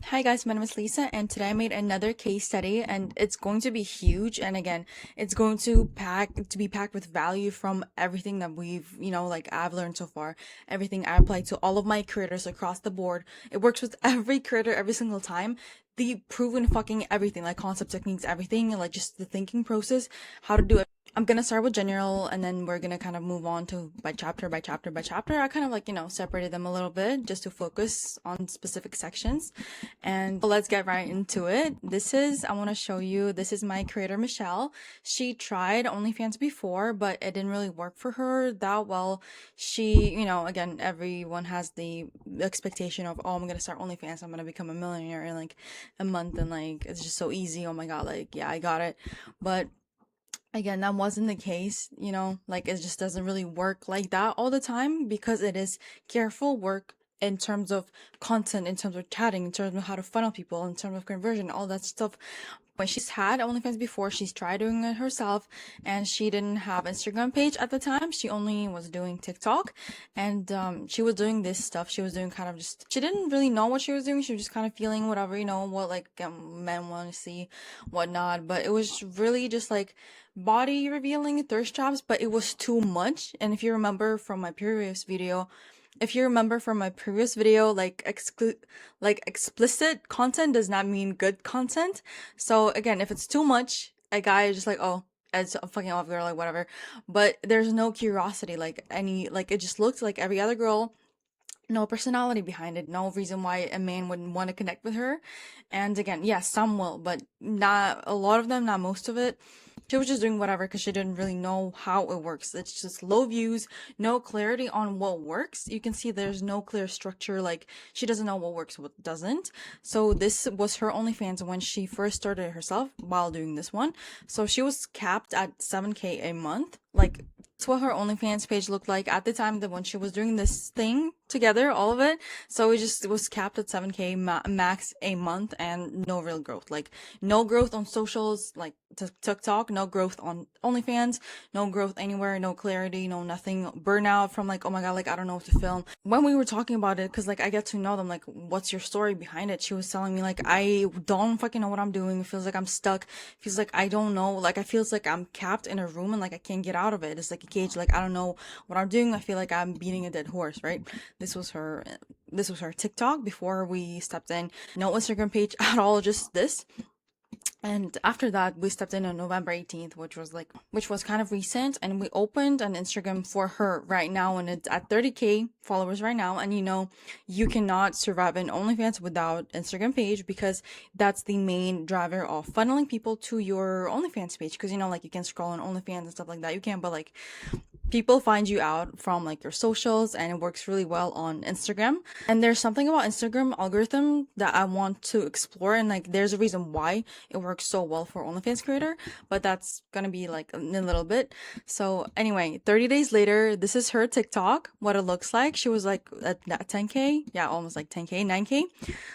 Hi guys, my name is Lisa and today I made another case study and it's going to be huge, and again it's going to be packed with value from everything that I've learned so far, everything I applied to all of my creators across the board. It works with every creator every single time. The proven fucking everything, like concept techniques, everything, like just the thinking process, how to do it. I'm gonna start with general and then we're gonna kind of move on to by chapter by chapter by chapter. I kind of separated them a little bit just to focus on specific sections. And let's get right into it. I want to show you, this is my creator, Michelle. She tried OnlyFans before, but it didn't really work for her that well. Again, everyone has the expectation of, oh, I'm going to start OnlyFans. I'm going to become a millionaire in like a month. And like, it's just so easy. Oh my God. Like, yeah, I got it. But again, that wasn't the case, like it just doesn't really work like that all the time because it is careful work in terms of content, in terms of chatting, in terms of how to funnel people, in terms of conversion, all that stuff. When she's had OnlyFans before, she's tried doing it herself, and she didn't have Instagram page at the time. She only was doing TikTok, and she was doing this stuff. She was doing kind of just, she didn't really know what she was doing. She was just kind of feeling whatever, what like men want to see, whatnot. But it was really just like body revealing thirst traps, but it was too much. And if you remember from my previous video, like explicit content does not mean good content. So again, if it's too much, a guy is just like, oh, it's a fucking off girl, like whatever. But there's no curiosity, like it just looked like every other girl, no personality behind it, no reason why a man wouldn't want to connect with her. And again, yes, some will, but not a lot of them, not most of it. She was just doing whatever because she didn't really know how it works. It's just low views, no clarity on what works. You can see there's no clear structure, like she doesn't know what works, what doesn't. So this was her OnlyFans when she first started herself while doing this one. So she was capped at 7K a month. Like, that's what her OnlyFans page looked like at the time that when she was doing this thing together, all of it. So it was capped at 7K max a month and no real growth. Like, no growth on socials, like TikTok, no growth on OnlyFans, no growth anywhere, no clarity, no nothing. Burnout from like, oh my God, like I don't know what to film. When we were talking about it, because like I get to know them, like, what's your story behind it? She was telling me like, I don't fucking know what I'm doing. It feels like I'm stuck. It feels like I don't know. Like, I feels like I'm capped in a room and like I can't get out of it. It's like a cage. Like, I don't know what I'm doing. I feel like I'm beating a dead horse, right? This was her. This was her TikTok before we stepped in. No Instagram page at all, just this. And after that, we stepped in on November 18th, which was kind of recent. And we opened an Instagram for her right now. And it's at 30K followers right now. And you cannot survive in OnlyFans without Instagram page because that's the main driver of funneling people to your OnlyFans page. Because, like you can scroll on OnlyFans and stuff like that. You can, but like, people find you out from like your socials, and it works really well on Instagram. And there's something about Instagram algorithm that I want to explore, and like there's a reason why it works so well for OnlyFans Creator, but that's gonna be like in a little bit. So anyway, 30 days later, this is her TikTok, what it looks like. She was like at 10K, yeah, almost like 10K, 9K.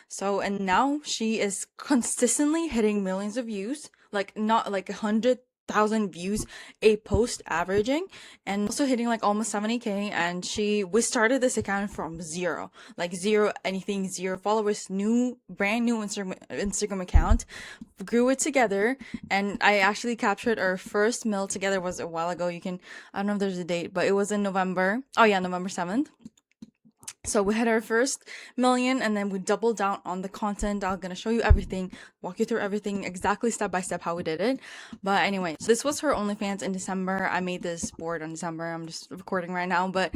So, and now she is consistently hitting millions of views, like not like 100,000 views a post averaging, and also hitting like almost 70K. And we started this account from zero, like zero anything, zero followers, brand new Instagram account, grew it together. And I actually captured our first mill together, was a while ago. I don't know if there's a date, but it was in November. Oh yeah, November 7th. So we had our first million, and then we doubled down on the content. I'm gonna show you everything, walk you through everything exactly step by step how we did it. But anyway, so this was her OnlyFans in December. I made this board on December. I'm just recording right now. But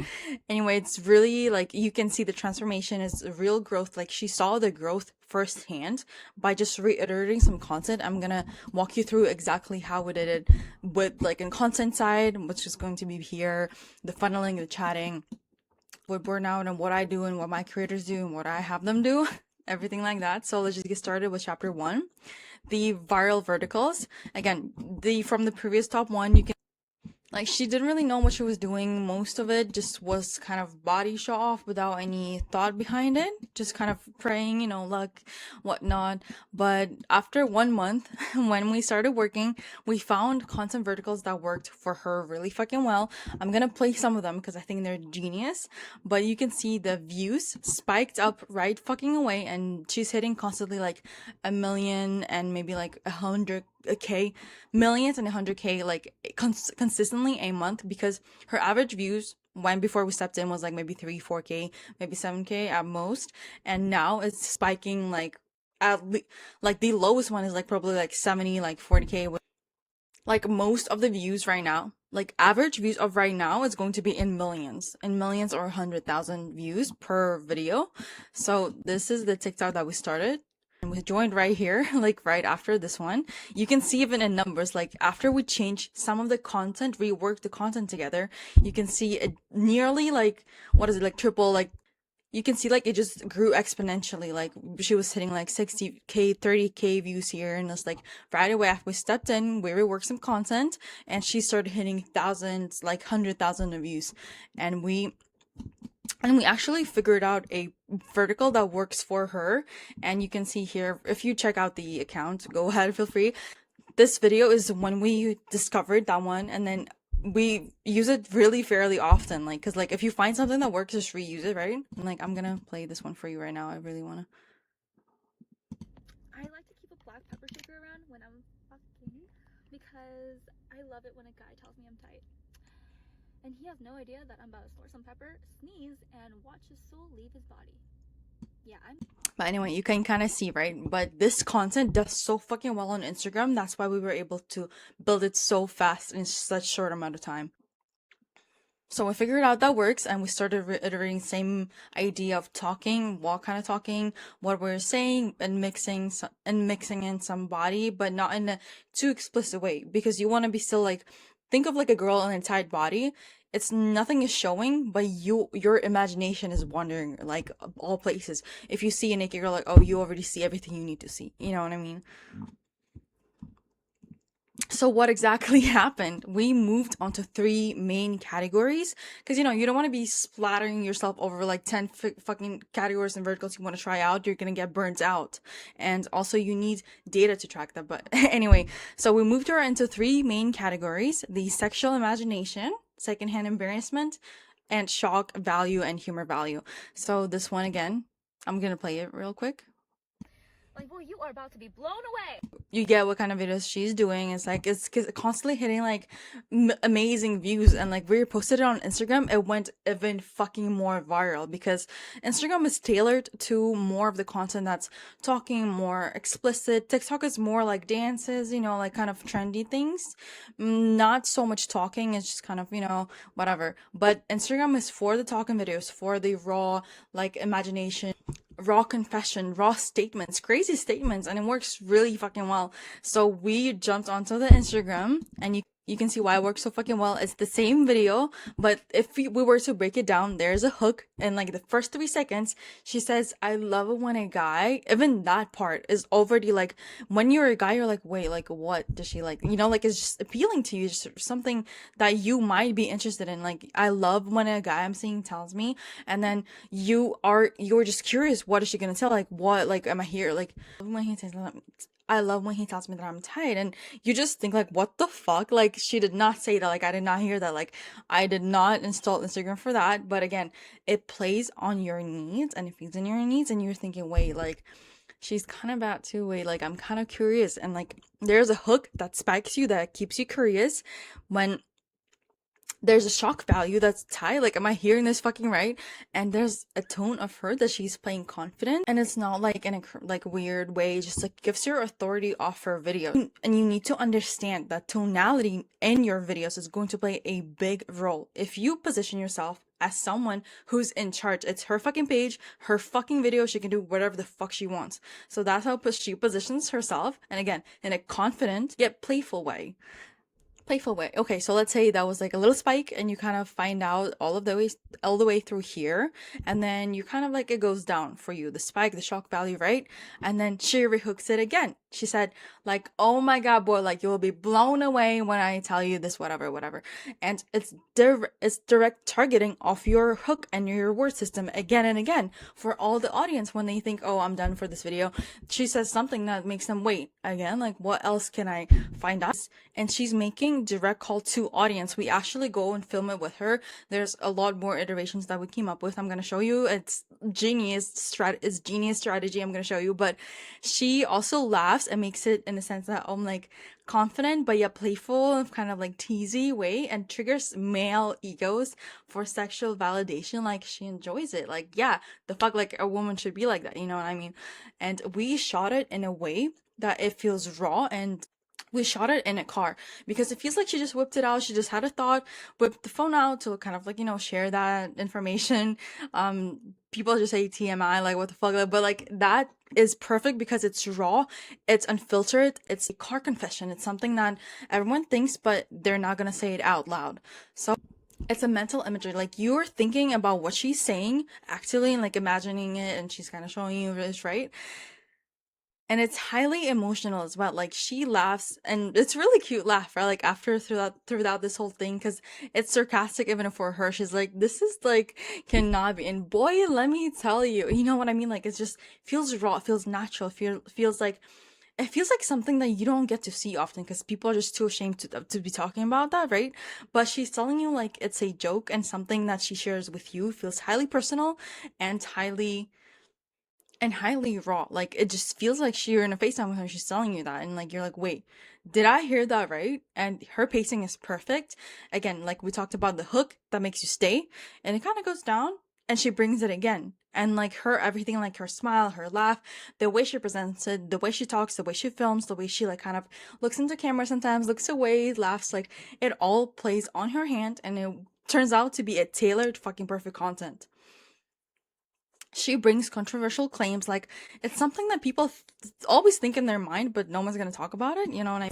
anyway, it's really like you can see the transformation is real growth. Like, she saw the growth firsthand by just reiterating some content. I'm gonna walk you through exactly how we did it with like in content side, which is going to be here, the funneling, the chatting, with burnout, and what I do and what my creators do and what I have them do, everything like that. So let's just get started with chapter 1, the viral verticals. Again, from the previous top one, you can Like, she didn't really know what she was doing. Most of it just was kind of body show off without any thought behind it. Just kind of praying, you know, luck, whatnot. But after 1 month, when we started working, we found content verticals that worked for her really fucking well. I'm gonna play some of them because I think they're genius. But you can see the views spiked up right fucking away, and she's hitting constantly like a million and maybe like 100K, millions and 100K, like consistently a month, because her average views when before we stepped in was like maybe 3 4K, maybe 7K at most, and now it's spiking like like the lowest one is like probably like 70, like 40K. Like most of the views right now, like average views of right now is going to be in millions or 100,000 views per video. So this is the TikTok that we started, and we joined right here, like right after this one. You can see even in numbers, like after we changed some of the content, reworked the content together, you can see it nearly like, what is it, like triple, like you can see like it just grew exponentially. Like she was hitting like 60K, 30K views here, and it's like right away after we stepped in, we reworked some content, and she started hitting thousands, like 100,000 views, and we actually figured out a vertical that works for her. And you can see here, if you check out the account, go ahead, feel free. This video is when we discovered that one, and then we use it really fairly often, like because like if you find something that works, just reuse it, right? And like I'm gonna play this one for you right now. I really want to. I like to keep a black pepper shaker around when I'm fucking because I love it when a guy tells me I'm tight. And he has no idea that I'm about to snort some pepper, sneeze, and watch his soul leave his body. Yeah, But anyway, you can kind of see, right? But this content does so fucking well on Instagram. That's why we were able to build it so fast in such short amount of time. So we figured out that works, and we started reiterating same idea of talking, what kind of talking, what we're saying, and mixing in some body, but not in a too explicit way, because you want to be still like, think of like a girl in a tight body. It's nothing is showing, but your imagination is wandering like all places. If you see a naked girl, like, oh, you already see everything you need to see. You know what I mean? So what exactly happened? We moved onto three main categories, because you don't want to be splattering yourself over like 10 fucking categories and verticals you want to try out. You're gonna get burnt out, and also you need data to track that. But anyway, so we moved her into three main categories: the sexual imagination, secondhand embarrassment, and shock value and humor value. So this one again, I'm gonna play it real quick. like, well, you are about to be blown away. You get what kind of videos she's doing. It's like it's constantly hitting like amazing views, and like we posted it on Instagram, it went even fucking more viral, because Instagram is tailored to more of the content that's talking, more explicit. TikTok is more like dances, like kind of trendy things, not so much talking. It's just kind of whatever. But Instagram is for the talking videos, for the raw like imagination, raw confession, raw statements, crazy statements, and it works really fucking well. So we jumped onto the Instagram, and you can see why it works so fucking well. It's the same video, but if we were to break it down, there's a hook in like the first 3 seconds. She says, I love it when a guy, even that part is already like, when you're a guy, you're like, wait, like what does she like? Like it's just appealing to you, just something that you might be interested in. Like, I love when a guy I'm seeing tells me, and then you're just curious, what is she gonna tell? Like, what, like, am I here? Like, when he says, I love when he tells me that I'm tight, and you just think like, what the fuck? Like, she did not say that. Like, I did not hear that. Like, I did not install Instagram for that. But again, it plays on your needs, and it feeds in your needs, and you're thinking, wait, like, she's kind of about to wait, like, I'm kind of curious, and like, there's a hook that spikes you, that keeps you curious. When there's a shock value that's tied, like, am I hearing this fucking right? And there's a tone of her that she's playing confident, and it's not like in a like weird way, just like gives her authority off her video. And you need to understand that tonality in your videos is going to play a big role. If you position yourself as someone who's in charge, it's her fucking page, her fucking video, she can do whatever the fuck she wants. So that's how she positions herself, and again, in a confident yet playful way. playful way. Okay, so let's say that was like a little spike and you kind of find out all the way through here, and then you kind of like it goes down for you, the spike, the shock value, right? And then she rehooks it again. She said like, "Oh my god, boy, like you will be blown away when I tell you this, whatever, whatever." And it's direct targeting of your hook and your word system again and again for all the audience when they think, "Oh, I'm done for this video." She says something that makes them wait again, like what else can I find out? And she's making direct call to audience. We actually go and film it with her. There's a lot more iterations that we came up with. I'm gonna show you. It's genius strategy. I'm gonna show you. But she also laughs and makes it in the sense that I'm like confident but yet playful, kind of like teasy way, and triggers male egos for sexual validation. Like she enjoys it. Like yeah, the fuck, like a woman should be like that. You know what I mean? And we shot it in a way that it feels raw, and we shot it in a car because it feels like she just whipped it out. She just had a thought, whipped the phone out to kind of like, share that information. People just say TMI, like what the fuck, but like that is perfect because it's raw, it's unfiltered, it's a car confession. It's something that everyone thinks, but they're not gonna say it out loud. So it's a mental imagery. Like you're thinking about what she's saying actually and like imagining it, and she's kind of showing you this, right? And it's highly emotional as well. Like she laughs, and it's really cute laugh, right? Like after throughout this whole thing, because it's sarcastic even for her. She's like, "This is like cannot be." And boy, let me tell you, you know what I mean? Like it just feels raw, feels natural, feels like it feels like something that you don't get to see often because people are just too ashamed to be talking about that, right? But she's telling you like it's a joke and something that she shares with you. Feels highly personal and highly raw. Like it just feels like you're in a FaceTime with her. She's telling you that, and like you're like, wait, did I hear that right? And her pacing is perfect. Again, like we talked about the hook that makes you stay, and it kind of goes down, and she brings it again. And like her everything, like her smile, her laugh, the way she presents it, the way she talks, the way she films, the way she like kind of looks into camera sometimes, looks away, laughs, like it all plays on her hand, and it turns out to be a tailored fucking perfect content. She brings controversial claims, like it's something that people always think in their mind, but no one's gonna talk about it, and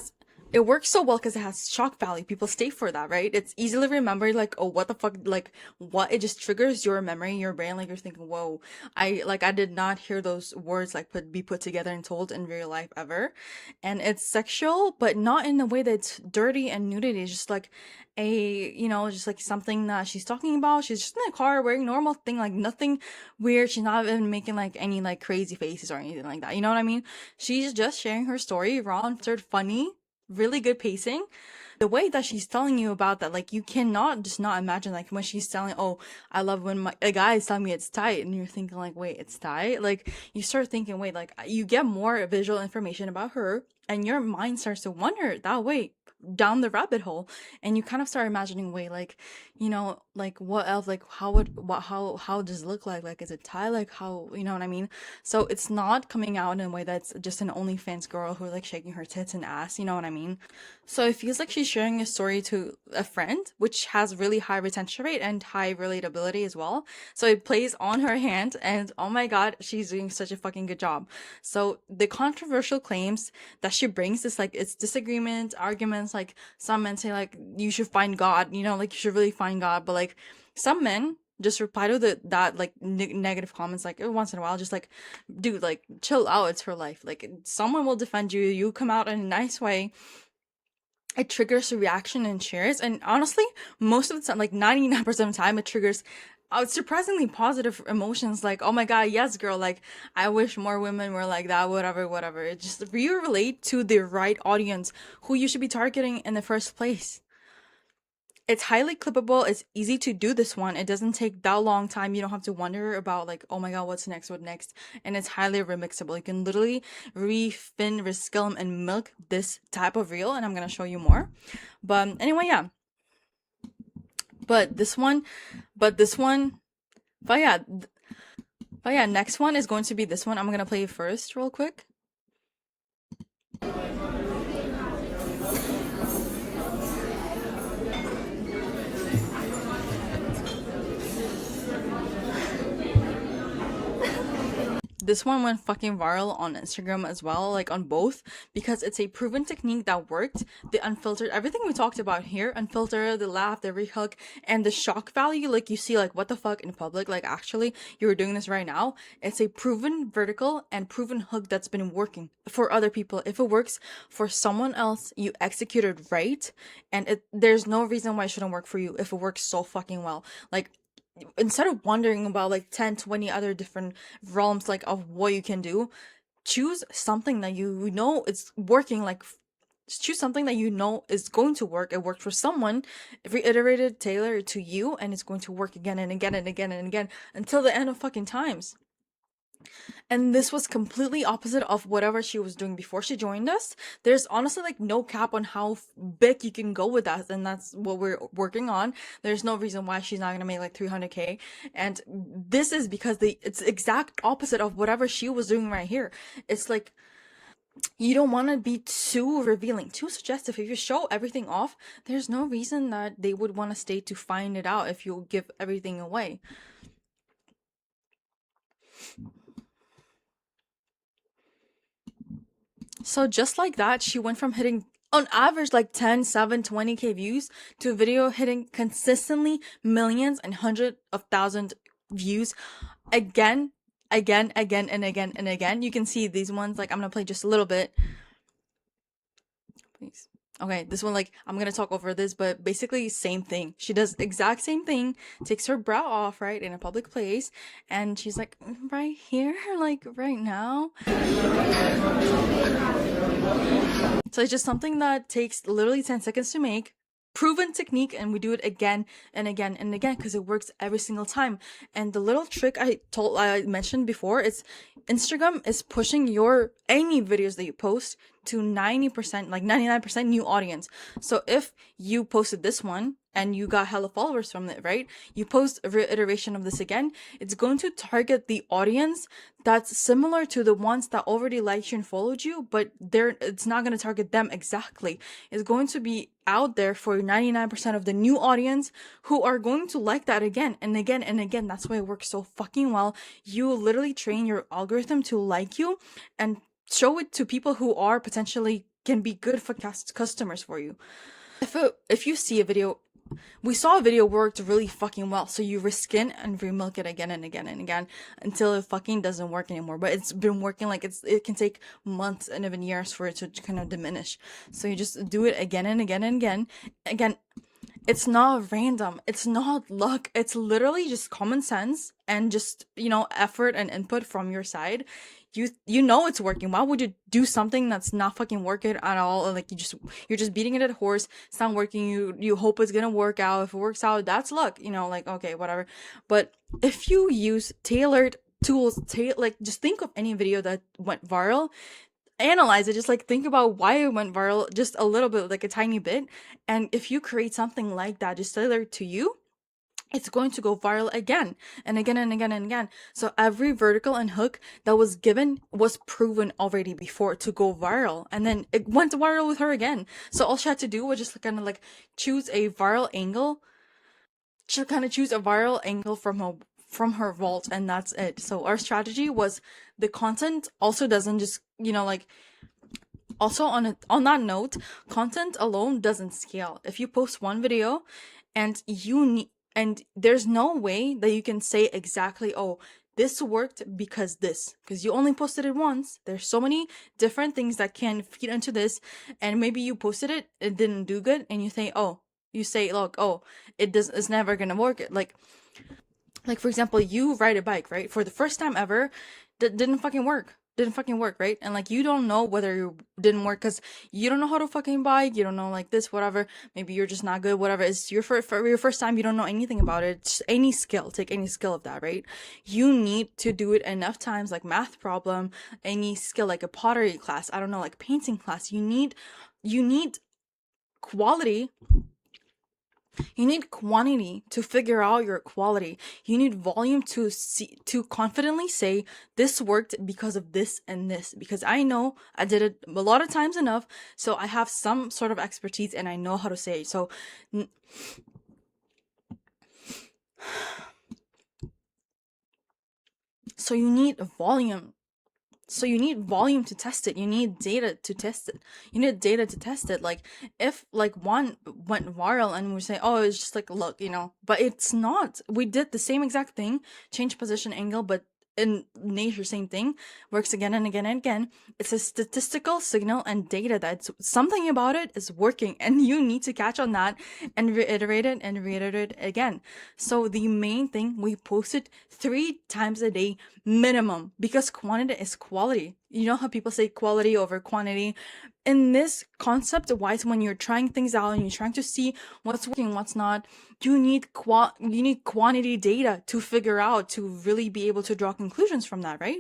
it works so well because it has shock value. People stay for that, right? It's easily remembered, like, oh, what the fuck, like, what? It just triggers your memory, your brain, like, you're thinking, whoa, I did not hear those words, like, be put together and told in real life ever. And it's sexual, but not in a way that's dirty and nudity. It's just like just like something that she's talking about. She's just in a car wearing normal thing, like, nothing weird. She's not even making, like, any, like, crazy faces or anything like that. You know what I mean? She's just sharing her story, raw and funny, really good pacing. The way that she's telling you about that, like you cannot just not imagine, like when she's telling, "Oh, I love when a guy is telling me it's tight," and you're thinking like, "Wait, it's tight?" Like you start thinking, "Wait," like you get more visual information about her, and your mind starts to wonder that way down the rabbit hole, and you kind of start imagining, wait, like like what else, like how does it look like is it tight, like how, you know what I mean? So it's not coming out in a way that's just an OnlyFans girl who like shaking her tits and ass, you know what I mean? So it feels like she's sharing a story to a friend, which has really high retention rate and high relatability as well. So it plays on her hand, and oh my god, she's doing such a fucking good job. So the controversial claims that she brings is like it's disagreements, arguments. Like some men say like you should find God, like you should really find God, but like some men just reply to that like negative comments like every once in a while, just like, dude, like chill out, it's her life, like someone will defend you, you come out in a nice way, it triggers a reaction and shares. And honestly, most of the time, like 99% of the time, it triggers surprisingly positive emotions, like, oh my god, yes girl, like I wish more women were like that, whatever, whatever. It just, you relate to the right audience who you should be targeting in the first place. It's highly clippable. It's easy to do this one. It doesn't take that long time. You don't have to wonder about like, oh my god, what's next, what next? And it's highly remixable. You can literally refin, rescale, and milk this type of reel, and I'm gonna show you more. But anyway, yeah. But this one, but this one, but yeah, next one is going to be this one. I'm gonna play it first real quick. This one went fucking viral on Instagram as well, like on both, because it's a proven technique that worked. The unfiltered, everything we talked about here, unfiltered, the laugh, the rehook, and the shock value, like you see, like what the fuck in public, like actually you were doing this right now. It's a proven vertical and proven hook that's been working for other people. If it works for someone else, you executed right, and there's no reason why it shouldn't work for you if it works so fucking well. Like, instead of wondering about like 10, 20 other different realms like of what you can do, choose something that you know it's working. Like, choose something that you know is going to work. It worked for someone, reiterated, tailored to you, and it's going to work again and again and again and again until the end of fucking times. And this was completely opposite of whatever she was doing before she joined us. There's honestly like no cap on how big you can go with that, and that's what we're working on. There's no reason why she's not gonna make like 300K, and this is because it's exact opposite of whatever she was doing right here. It's like, you don't want to be too revealing, too suggestive. If you show everything off, there's no reason that they would want to stay to find it out if you give everything away. So just like that, she went from hitting on average like 10, 7, 20K views to a video hitting consistently millions and hundreds of thousand views again, again, again, and again, and again. You can see these ones, like I'm gonna play just a little bit. Please. Okay, this one, like, I'm gonna talk over this, but basically same thing. She does exact same thing, takes her bra off, right, in a public place, and she's like, right here, like, right now. So it's just something that takes literally 10 seconds to make. Proven technique, and we do it again and again and again because it works every single time. And the little trick I mentioned before is Instagram is pushing your any videos that you post to 90%, like 99% new audience. So if you posted this one and you got hella followers from it, right? You post a reiteration of this again, it's going to target the audience that's similar to the ones that already liked you and followed you, but it's not going to target them exactly. It's going to be out there for 99% of the new audience who are going to like that again and again and again. That's why it works so fucking well. You literally train your algorithm to like you and show it to people who are potentially can be good for customers for you. If you see a video, we saw a video worked really fucking well, so you reskin and remilk it again and again and again until it fucking doesn't work anymore. But it's been working, like it can take months and even years for it to kind of diminish. So you just do it again and again and again. Again, it's not random. It's not luck. It's literally just common sense and just, effort and input from your side. You know it's working. Why would you do something that's not fucking working at all? Like you're just beating it at a horse. It's not working. You hope it's gonna work out. If it works out, that's luck. Like, okay, whatever. But if you use tailored tools, like just think of any video that went viral, analyze it, just like think about why it went viral just a little bit, like a tiny bit, and if you create something like that just tailored to you, it's going to go viral again and again and again and again. So every vertical and hook that was given was proven already before to go viral, and then it went viral with her again. So all she had to do was just kind of like choose a viral angle. She'll kind of choose a viral angle from her vault, and that's it. So our strategy was the content also doesn't just, like, also on that note, content alone doesn't scale. If you post one video and and there's no way that you can say exactly, oh, this worked because you only posted it once. There's so many different things that can feed into this, and maybe you posted it didn't do good, and you say, look, oh, it's never gonna work. Like for example, you ride a bike, right? For the first time ever, didn't fucking work. Didn't fucking work, right? And like you don't know whether it didn't work because you don't know how to fucking bike. You don't know like this, whatever. Maybe you're just not good, whatever. It's your for your first time. You don't know anything about it. Just any skill, take any skill of that, right? You need to do it enough times, like math problem, any skill, like a pottery class. I don't know, like painting class. You need quality. You need quantity to figure out your quality. You need volume to confidently say this worked because of this and this, because I know I did it a lot of times enough, so I have some sort of expertise and I know how to say it. So you need volume So you need volume to test it. You need data to test it. You need data to test it. Like if like one went viral and we say, oh, it's just like look, but it's not. We did the same exact thing, change position angle, but in nature, same thing, works again and again and again. It's a statistical signal and data that something about it is working, and you need to catch on that and reiterate it and reiterate it again. So the main thing, we post it 3 times a day minimum, because quantity is quality. You know how people say quality over quantity? In this concept wise, when you're trying things out and you're trying to see what's working, what's not, you need quantity data to figure out, to really be able to draw conclusions from that, right?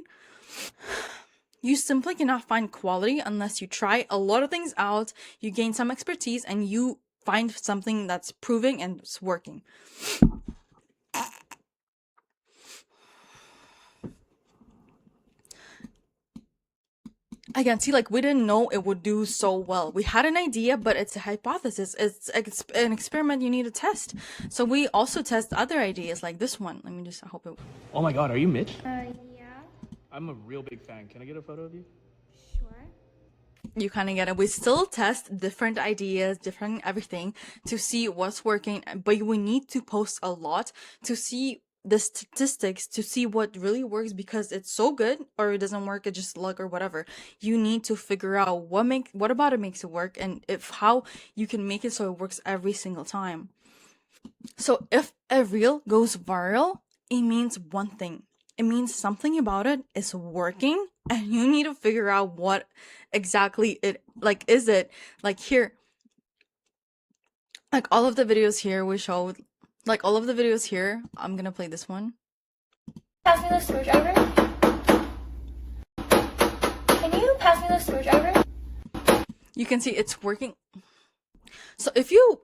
You simply cannot find quality unless you try a lot of things out, you gain some expertise, and you find something that's proving and it's working. Again, see, like, we didn't know it would do so well. We had an idea, but it's a hypothesis. It's an experiment you need to test. So we also test other ideas like this one. Let me just, I hope it... Oh my god, are you Mitch? Yeah. I'm a real big fan. Can I get a photo of you? Sure. You kind of get it. We still test different ideas, different everything to see what's working, but we need to post a lot to see the statistics, to see what really works, because it's so good or it doesn't work, it's just luck or whatever. You need to figure out what about it makes it work, and if how you can make it so it works every single time. So if a reel goes viral, it means one thing. It means something about it is working, and you need to figure out what exactly it like. Is it like here? Like all of the videos here we showed, like all of the videos here. I'm gonna play this one. Pass me the screwdriver. Can you pass me the screwdriver? You can see it's working. So if you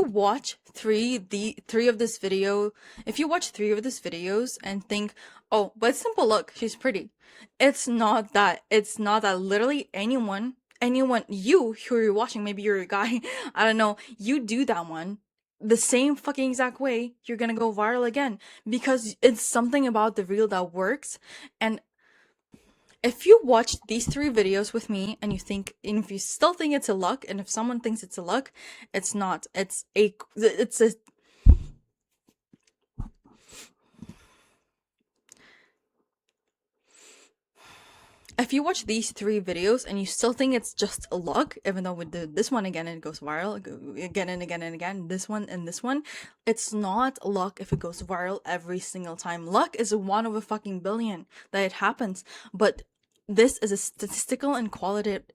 watch three of this video, if you watch 3 of this videos and think, oh, but simple, look, she's pretty. It's not that. It's not that. Literally anyone, you who are watching, maybe you're a guy, I don't know, you do that one the same fucking exact way, you're gonna go viral again, because it's something about the reel that works. And if you watch these 3 videos with me and you think, and if you still think it's a luck, and if someone thinks it's a luck, it's not. It's a if you watch these 3 videos and you still think it's just a luck, even though we did this one again and it goes viral again and again and again, this one and this one, it's not luck if it goes viral every single time. Luck is 1 over fucking billion that it happens, but this is a statistical and qualitative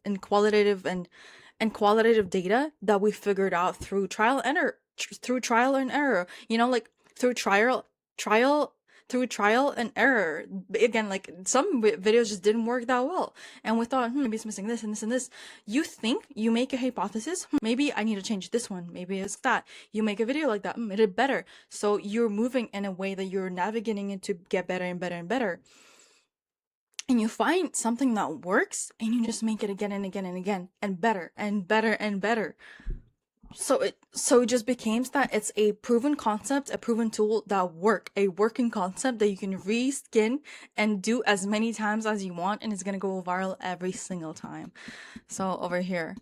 data that we figured out through trial and error. Like through trial and error. Again, like some videos just didn't work that well, and we thought, maybe it's missing this and this and this. You think, you make a hypothesis, maybe I need to change this one, maybe it's that. You make a video like that, it did better. So you're moving in a way that you're navigating it to get better and better and better. And you find something that works, and you just make it again and again and again, and better and better and better. So it just becomes that it's a proven concept, a proven tool that a working concept that you can reskin and do as many times as you want, and it's gonna go viral every single time. So over here.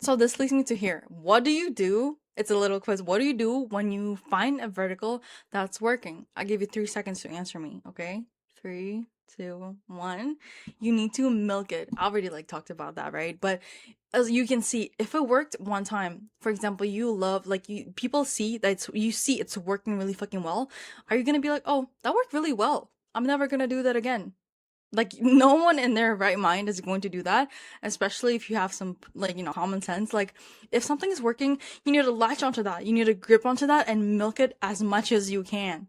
So this leads me to here. What do you do? It's a little quiz. What do you do when you find a vertical that's working? I give you 3 seconds to answer me, okay? 3, 2, 1. You need to milk it. I already talked about that, right? But as you can see, if it worked one time, for example, people see that it's working really fucking well. Are you gonna be like, oh, that worked really well, I'm never gonna do that again? Like, no one in their right mind is going to do that, especially if you have some, common sense. Like, if something is working, you need to latch onto that. You need to grip onto that and milk it as much as you can.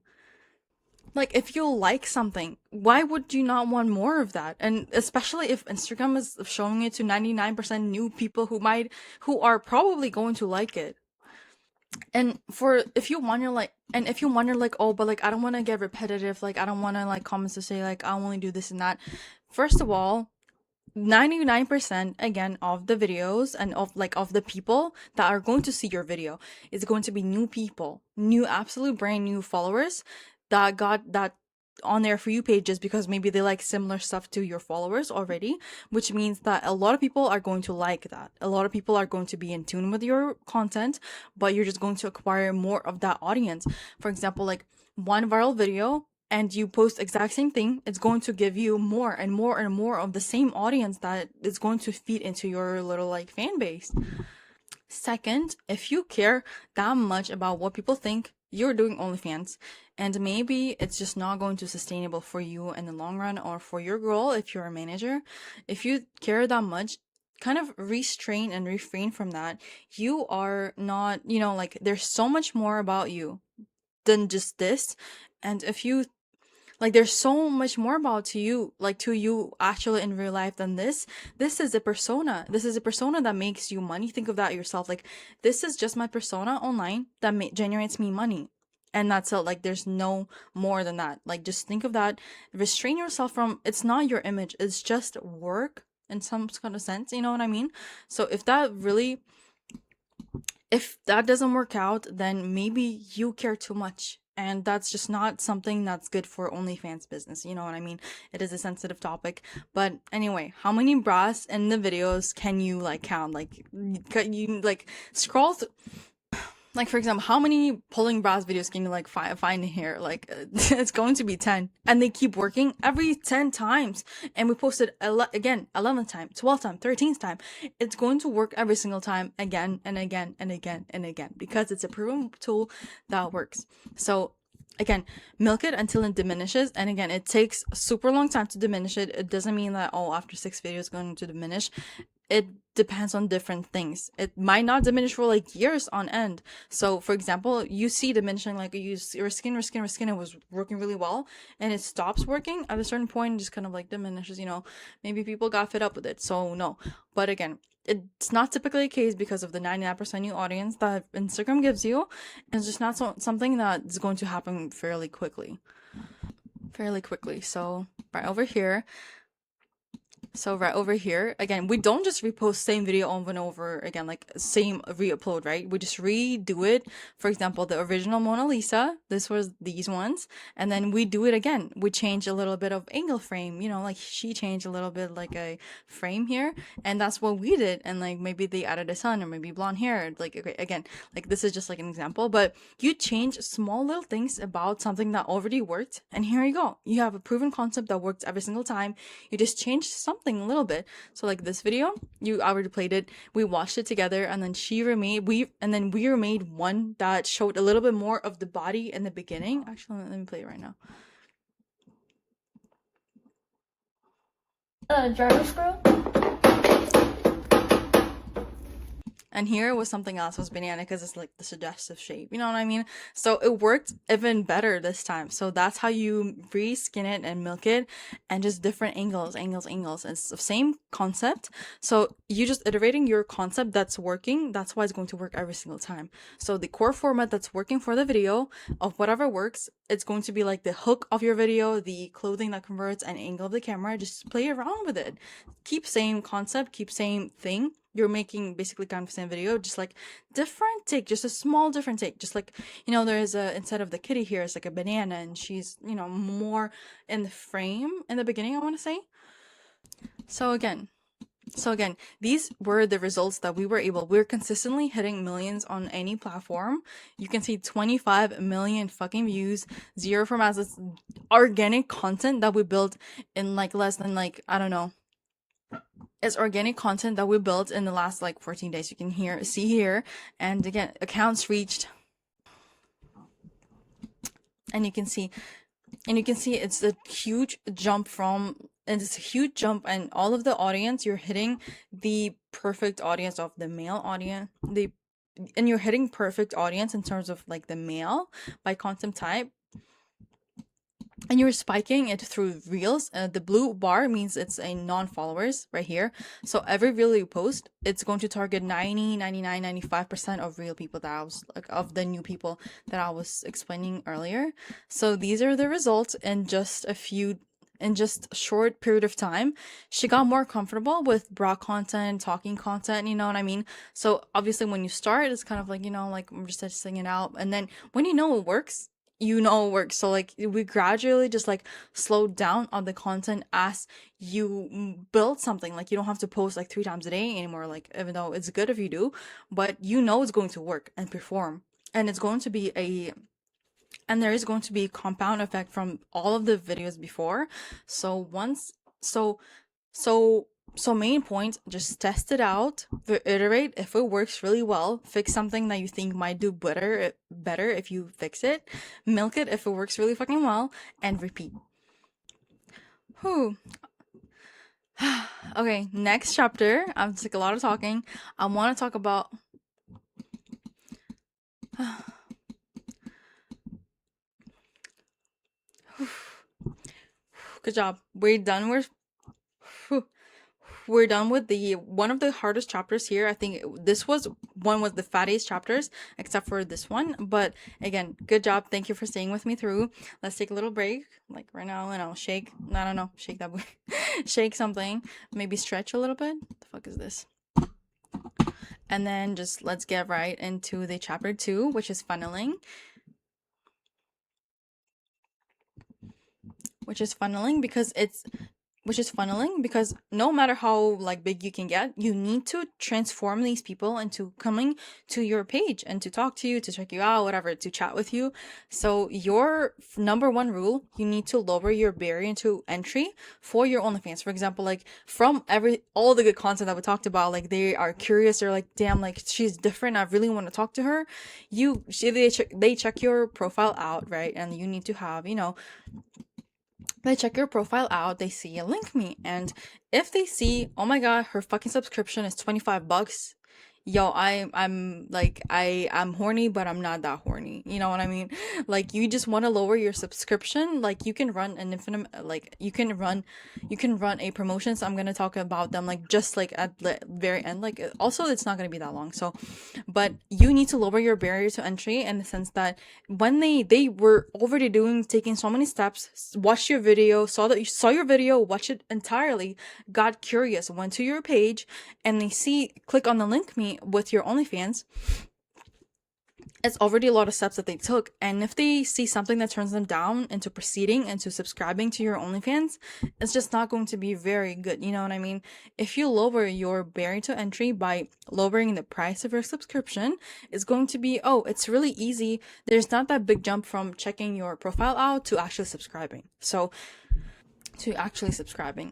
Like, if you like something, why would you not want more of that? And especially if Instagram is showing it to 99% new people who are probably going to like it. And if you wonder, oh, but I don't want to get repetitive, I don't want to comments to say I only do this and that. First of all, 99% again of the videos and of the people that are going to see your video is going to be new people, new absolute brand new followers that got that on their For You pages because maybe they like similar stuff to your followers already, which means that a lot of people are going to like that. A lot of people are going to be in tune with your content, but you're just going to acquire more of that audience. For example, like one viral video and you post exact same thing, it's going to give you more and more and more of the same audience that is going to feed into your little like fan base. Second, if you care that much about what people think, you're doing OnlyFans, and maybe it's just not going to sustainable for you in the long run, or for your girl if you're a manager. If you care that much, kind of restrain and refrain from that. You are not, like there's so much more about you than just this. And if you like, there's so much more about to you actually in real life than this. This is a persona. This is a persona that makes you money. Think of that yourself. Like, this is just my persona online that generates me money. And that's it. Like, there's no more than that. Like, just think of that. Restrain yourself from, it's not your image. It's just work in some kind of sense. You know what I mean? So if that doesn't work out, then maybe you care too much. And that's just not something that's good for OnlyFans business. You know what I mean? It is a sensitive topic. But anyway, how many bras in the videos can you like count? Like, you like scroll through. Like, for example, how many pulling bras videos can you like find here? Like, it's going to be 10, and they keep working every 10 times. And we posted again 11th time, 12th time, 13th time. It's going to work every single time, again and again and again and again, because it's a proven tool that works. So again, milk it until it diminishes. And again, it takes a super long time to diminish it. It doesn't mean that, oh, after 6 videos it's going to diminish. It depends on different things. It might not diminish for like years on end. So for example, you see diminishing, like your skin, it was working really well, and it stops working at a certain point and just kind of like diminishes, maybe people got fed up with it. So no. But again, it's not typically a case because of the 99% new audience that Instagram gives you. It's just not something that's going to happen fairly quickly. So right over here, again, we don't just repost same video over and over again, like same re-upload, right? We just redo it. For example, the original Mona Lisa, this was these ones, and then we do it again. We change a little bit of angle frame, like she changed a little bit like a frame here, and that's what we did. And like maybe they added a sun or maybe blonde hair. Like, okay, again, like this is just like an example, but you change small little things about something that already worked, and here you go. You have a proven concept that works every single time. You just change something a little bit. So like this video, you already played it, we watched it together, and then we remade one that showed a little bit more of the body in the beginning. Actually, let me play it right now. Gyro screw. And here was something else, was banana, because it's like the suggestive shape, you know what I mean? So it worked even better this time. So that's how you reskin it and milk it, and just different angles. It's the same concept. So you just iterating your concept that's working. That's why it's going to work every single time. So the core format that's working for the video of whatever works, it's going to be like the hook of your video, the clothing that converts, and angle of the camera. Just play around with it. Keep same concept, keep same thing. You're making basically kind of the same video, just like different take, just a small different take. Just like, there's instead of the kitty here, it's like a banana, and she's, more in the frame in the beginning, I want to say. So again, these were the results that we're consistently hitting millions on any platform. You can see 25 million fucking views, 0 from ads. It's organic content that we built in like less than like, I don't know. It's organic content that we built in the last like 14 days. You can see here. And again, accounts reached. And you can see it's a huge jump and all of the audience, you're hitting the perfect audience of the male audience. And you're hitting perfect audience in terms of like the male by content type. And you're spiking it through reels. The blue bar means it's a non-followers right here. So every reel you post, it's going to target 90, 99, 95% of real people that I was like, of the new people that I was explaining earlier. So these are the results in just a few in just a short period of time, she got more comfortable with bra content, talking content, you know what I mean? So obviously when you start, it's kind of like, you know, like I'm just testing it out. And then when you know it works, you know it works. So like we gradually just like slowed down on the content as you build something. Like you don't have to post like 3 times a day anymore, like even though it's good if you do, but you know it's going to work and perform. And it's going to be a and there is going to be a compound effect from all of the videos before. So once so so so main point, just test it out, iterate. If it works really well, fix something that you think might do better if you fix it, milk it if it works really fucking well, and repeat. Whew. Okay, next chapter. I'm sick a lot of talking. I want to talk about good job. We're done with the one of the hardest chapters here. I think this was the fattiest chapters, except for this one. But again, good job. Thank you for staying with me through. Let's take a little break, like right now, and I'll shake. I don't know, shake that, shake something. Maybe stretch a little bit. What the fuck is this? And then just let's get right into the chapter 2, which is funneling. Which is funneling because no matter how like big you can get, you need to transform these people into coming to your page and to talk to you, to check you out, whatever, to chat with you. So your number one rule, you need to lower your barrier to entry for your OnlyFans. For example, like from all the good content that we talked about, like they are curious, they're like, damn, like she's different, I really want to talk to her. They check your profile out, right? And you need to have, you know, they check your profile out, they see a link me, and if they see, oh my god, her fucking subscription is $25, yo, I'm horny, but I'm not that horny. You know what I mean? Like you just want to lower your subscription. Like you can run an infinite, like you can run a promotion. So I'm gonna talk about them like just like at the very end. Like also it's not gonna be that long. So, but you need to lower your barrier to entry in the sense that when they were already taking so many steps, watched your video, saw your video, watch it entirely, got curious, went to your page, and they click on the link me with your OnlyFans, it's already a lot of steps that they took. And if they see something that turns them down into proceeding into subscribing to your OnlyFans, it's just not going to be very good. You know what I mean? If you lower your barrier to entry by lowering the price of your subscription, it's going to be, oh, it's really easy. There's not that big jump from checking your profile out to actually subscribing.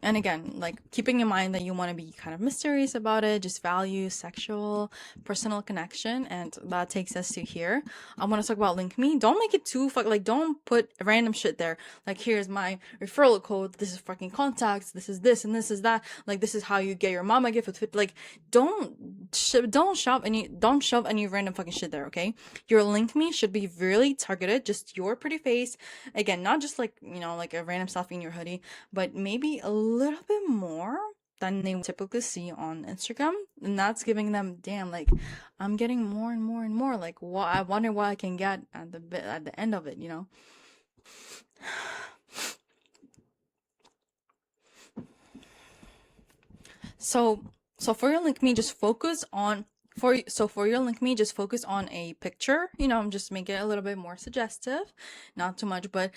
And again, like keeping in mind that you want to be kind of mysterious about it, just value sexual personal connection, and that takes us to here. I want to talk about link me. Don't make it too like don't put random shit there, like here's my referral code, this is fucking contacts, this is this and this is that, like this is how you get your mama gift with like don't shove any random fucking shit there. Okay, your link me should be really targeted, just your pretty face, again, not just like, you know, like a random selfie in your hoodie, but maybe a little bit more than they typically see on Instagram. And that's giving them, damn, like I'm getting more and more and more. Like what, I wonder what I can get at the end of it, you know? So for your link me, just focus on a picture, you know, just make it a little bit more suggestive, not too much, but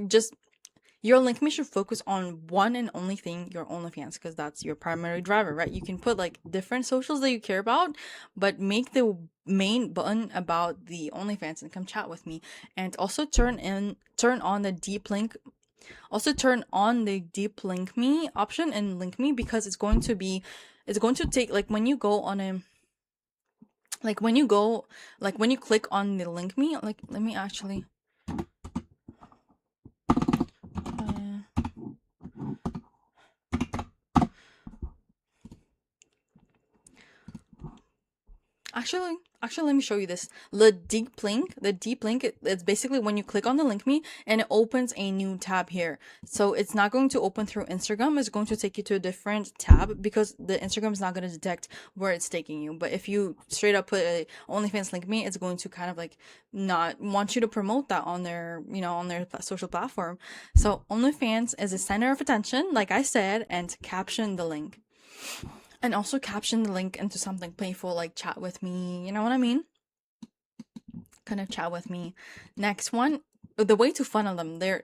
just your link me should focus on one and only thing, your OnlyFans, because that's your primary driver, right? You can put like different socials that you care about, but make the main button about the OnlyFans and come chat with me. And also turn on the deep link me option and link me, because it's going to take, like when you go on a when you click on the link me, like let me actually Actually, let me show you this. The deep link, it's basically when you click on the link me and it opens a new tab here. So it's not going to open through Instagram. It's going to take you to a different tab because the Instagram is not going to detect where it's taking you. But if you straight up put a OnlyFans link me, it's going to kind of like not want you to promote that on their, on their social platform. So OnlyFans is a center of attention, like I said, and caption the link. And also caption the link into something playful like chat with me, you know what I mean? Kind of chat with me. Next one, the way to funnel them. They're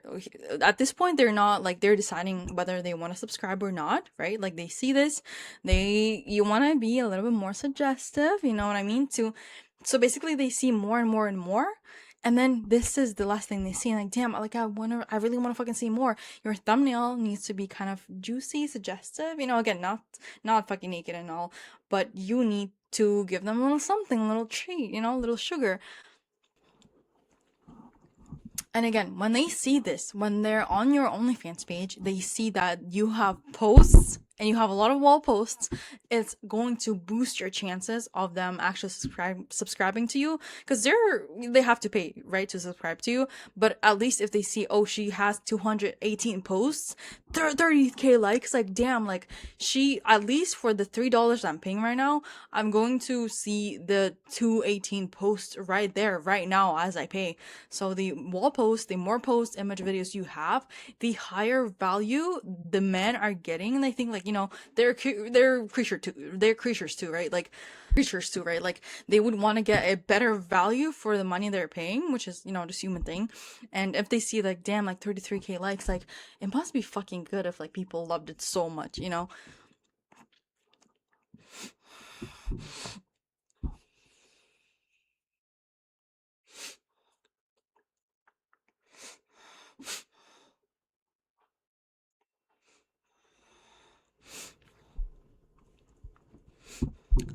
at this point they're not like they're deciding whether they want to subscribe or not, right? Like they see this, you want to be a little bit more suggestive, you know what I mean? So basically they see more and more and more. And then this is the last thing they see, like, damn, like I really wanna fucking see more. Your thumbnail needs to be kind of juicy, suggestive, again, not fucking naked and all, but you need to give them a little something, a little treat, a little sugar. And again, when they see this, when they're on your OnlyFans page, they see that you have posts and you have a lot of wall posts, it's going to boost your chances of them actually subscribing to you, because they have to pay, right, to subscribe to you. But at least if they see, oh, she has 218 posts, 30k likes, like damn, like she, at least for the $3 I'm paying right now, I'm going to see the 218 posts right there right now as I pay. So the wall posts, the more posts, image videos you have, the higher value the men are getting. And I think, like, they're creatures too, right? Like they would want to get a better value for the money they're paying, which is, just human thing. And if they see, like, damn, like 33k likes, like it must be fucking good if like people loved it so much,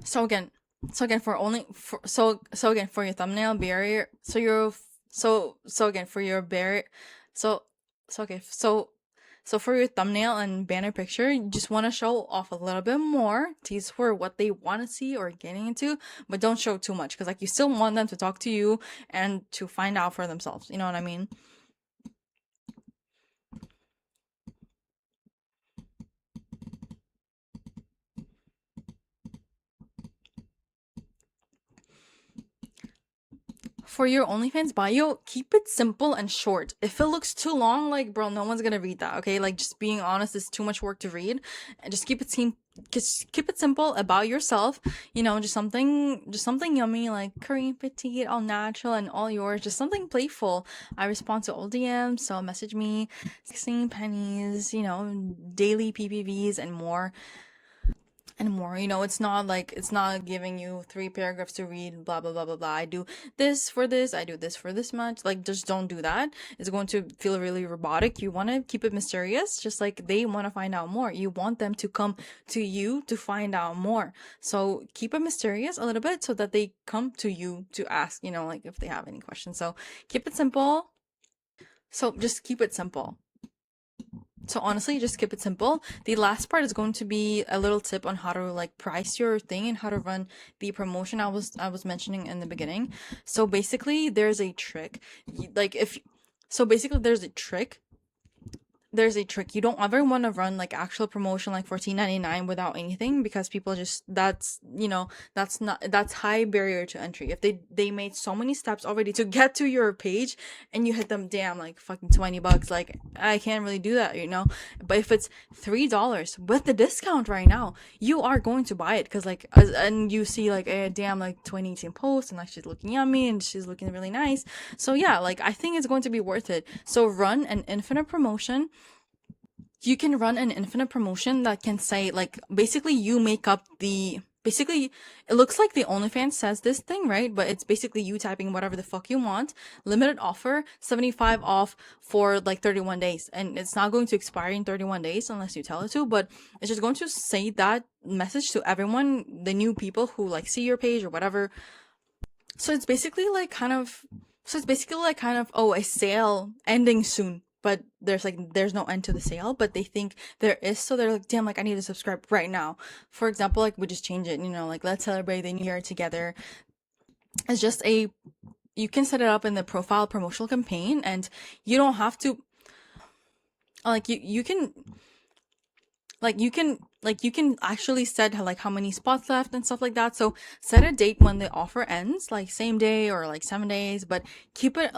So again, for your thumbnail barrier, for your barrier, so so okay, so for your thumbnail and banner picture, you just want to show off a little bit more, tease for what they want to see or getting into, but don't show too much, because like you still want them to talk to you and to find out for themselves. You know what I mean? For your OnlyFans bio, keep it simple and short. If it looks too long, like, bro, no one's gonna read that, okay? Like, just being honest, is too much work to read. And just keep it simple about yourself. Just something yummy, like Korean petite, all natural and all yours. Just something playful. I respond to all DMs, so message me. 16 pennies, daily PPVs and more. It's not giving you 3 paragraphs to read, blah blah blah blah blah. I do this for this, I do this for this much. Like, just don't do that. It's going to feel really robotic. You want to keep it mysterious, just like they want to find out more. You want them to come to you to find out more. So keep it mysterious a little bit so that they come to you to ask, like if they have any questions. So keep it simple. So just keep it simple. So honestly, just keep it simple. The last part is going to be a little tip on how to like price your thing and how to run the promotion I was mentioning in the beginning. So basically, there's a trick. There's a trick. You don't ever want to run like actual promotion like $14.99 without anything, because people just, that's high barrier to entry. If they made so many steps already to get to your page and you hit them, damn, like fucking $20, like I can't really do that, but if it's $3 with the discount right now, you are going to buy it, because like and you see like damn, like 2018 posts, and like she's looking yummy and she's looking really nice. So yeah, like I think it's going to be worth it. So run an infinite promotion. You can run an infinite promotion that can say, like, basically you make up basically, it looks like the OnlyFans says this thing, right? But it's basically you typing whatever the fuck you want. Limited offer, 75 off for like 31 days. And it's not going to expire in 31 days unless you tell it to, but it's just going to say that message to everyone, the new people who like see your page or whatever. So it's basically like kind of, oh, a sale ending soon. but there's no end to the sale, but they think there is, so they're like, damn, like I need to subscribe right now. For example, like we just change it, like let's celebrate the new year together. It's just you can set it up in the profile promotional campaign, and you don't have to like you can actually set like how many spots left and stuff like that. So set a date when the offer ends, like same day or like 7 days, but keep it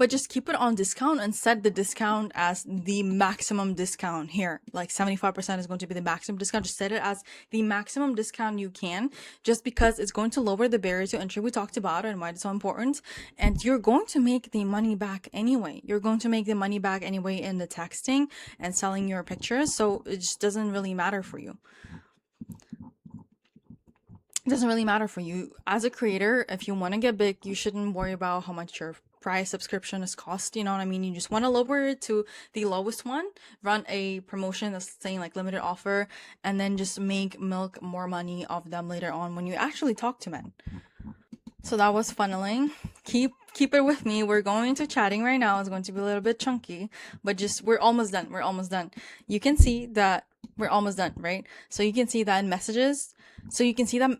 just keep it on discount and set the discount as the maximum discount here. Like 75% is going to be the maximum discount. Just set it as the maximum discount you can, just because it's going to lower the barrier to entry we talked about and why it's so important. And you're going to make the money back anyway. You're going to make the money back anyway in the texting and selling your pictures. So it just doesn't really matter for you. It doesn't really matter for you as a creator. If you want to get big, you shouldn't worry about how much your price subscription is cost, you know what I mean? You just want to lower it to the lowest one, run a promotion that's saying like limited offer, and then just milk more money off them later on when you actually talk to men. So that was funneling. Keep it with me. We're going into chatting right now. It's going to be a little bit chunky, but just we're almost done. You can see that we're almost done, right? So you can see that in messages. So you can see that.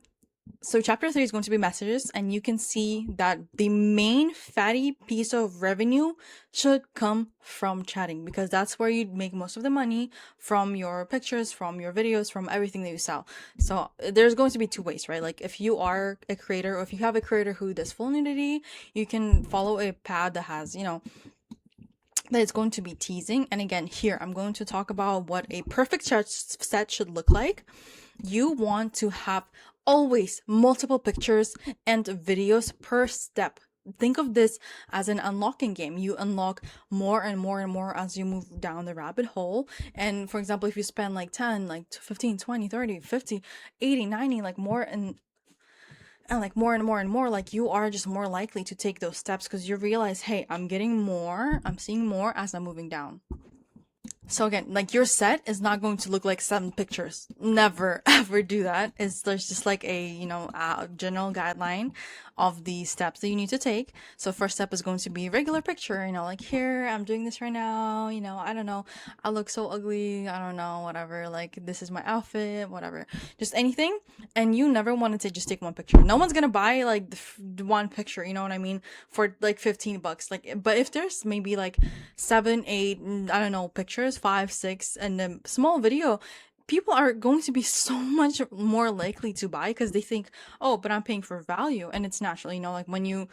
So chapter 3 is going to be messages, and you can see that the main fatty piece of revenue should come from chatting, because that's where you make most of the money from your pictures, from your videos, from everything that you sell. So there's going to be two ways, right? Like if you are a creator, or if you have a creator who does full nudity, you can follow a path that has, that it's going to be teasing. And again, here I'm going to talk about what a perfect set should look like. You want to have always multiple pictures and videos per step. Think of this as an unlocking game. You unlock more and more and more as you move down the rabbit hole. And for example, if you spend like 10, like 15, 20, 30, 50, 80, 90, like more and like more and more and more, like you are just more likely to take those steps, because you realize, hey, I'm seeing more as I'm moving down. So again, like your set is not going to look like 7 pictures. Never ever do that. There's just like a, a general guideline of the steps that you need to take. So first step is going to be regular picture, like here, I'm doing this right now, I don't know, I look so ugly, I don't know, whatever, like this is my outfit, whatever, just anything. And you never wanted to just take one picture. No one's gonna buy like one picture, you know what I mean, for like $15. Like, but if there's maybe like 7, 8, I don't know, pictures, 5, 6, and a small video, people are going to be so much more likely to buy, because they think, oh, but I'm paying for value. And it's natural, like when you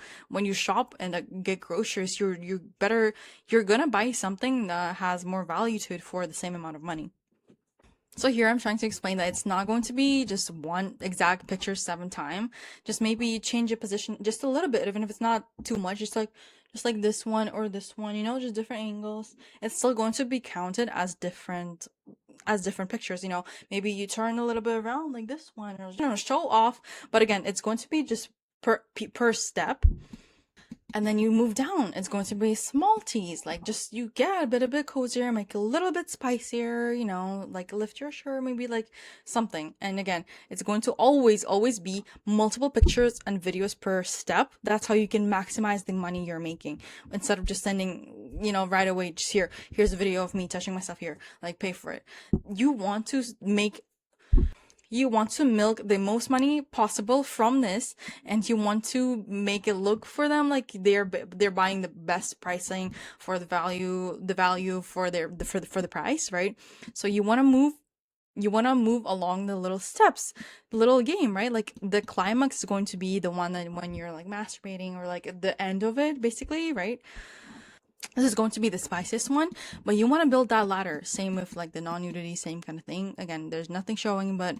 shop and get groceries, you're gonna buy something that has more value to it for the same amount of money. So here I'm trying to explain that it's not going to be just one exact picture 7 times. Just maybe change your position just a little bit, even if it's not too much. Just like this one or this one, just different angles. It's still going to be counted as different pictures. Maybe you turn a little bit around like this one, or show off. But again, it's going to be just per step. And then you move down, it's going to be small teas, like just you get a bit cozier, make it a little bit spicier, like lift your shirt, maybe like something. And again, it's going to always be multiple pictures and videos per step. That's how you can maximize the money you're making, instead of just sending, right away, just here's a video of me touching myself here, like pay for it. You want to milk the most money possible from this, and you want to make it look for them like they're buying the best pricing for the value for the price, right? So you want to move along the little steps, the little game, right? Like the climax is going to be the one that when you're like masturbating, or like at the end of it, basically, right? This is going to be the spiciest one, but you want to build that ladder. Same with like the non-nudity, same kind of thing. Again, there's nothing showing, but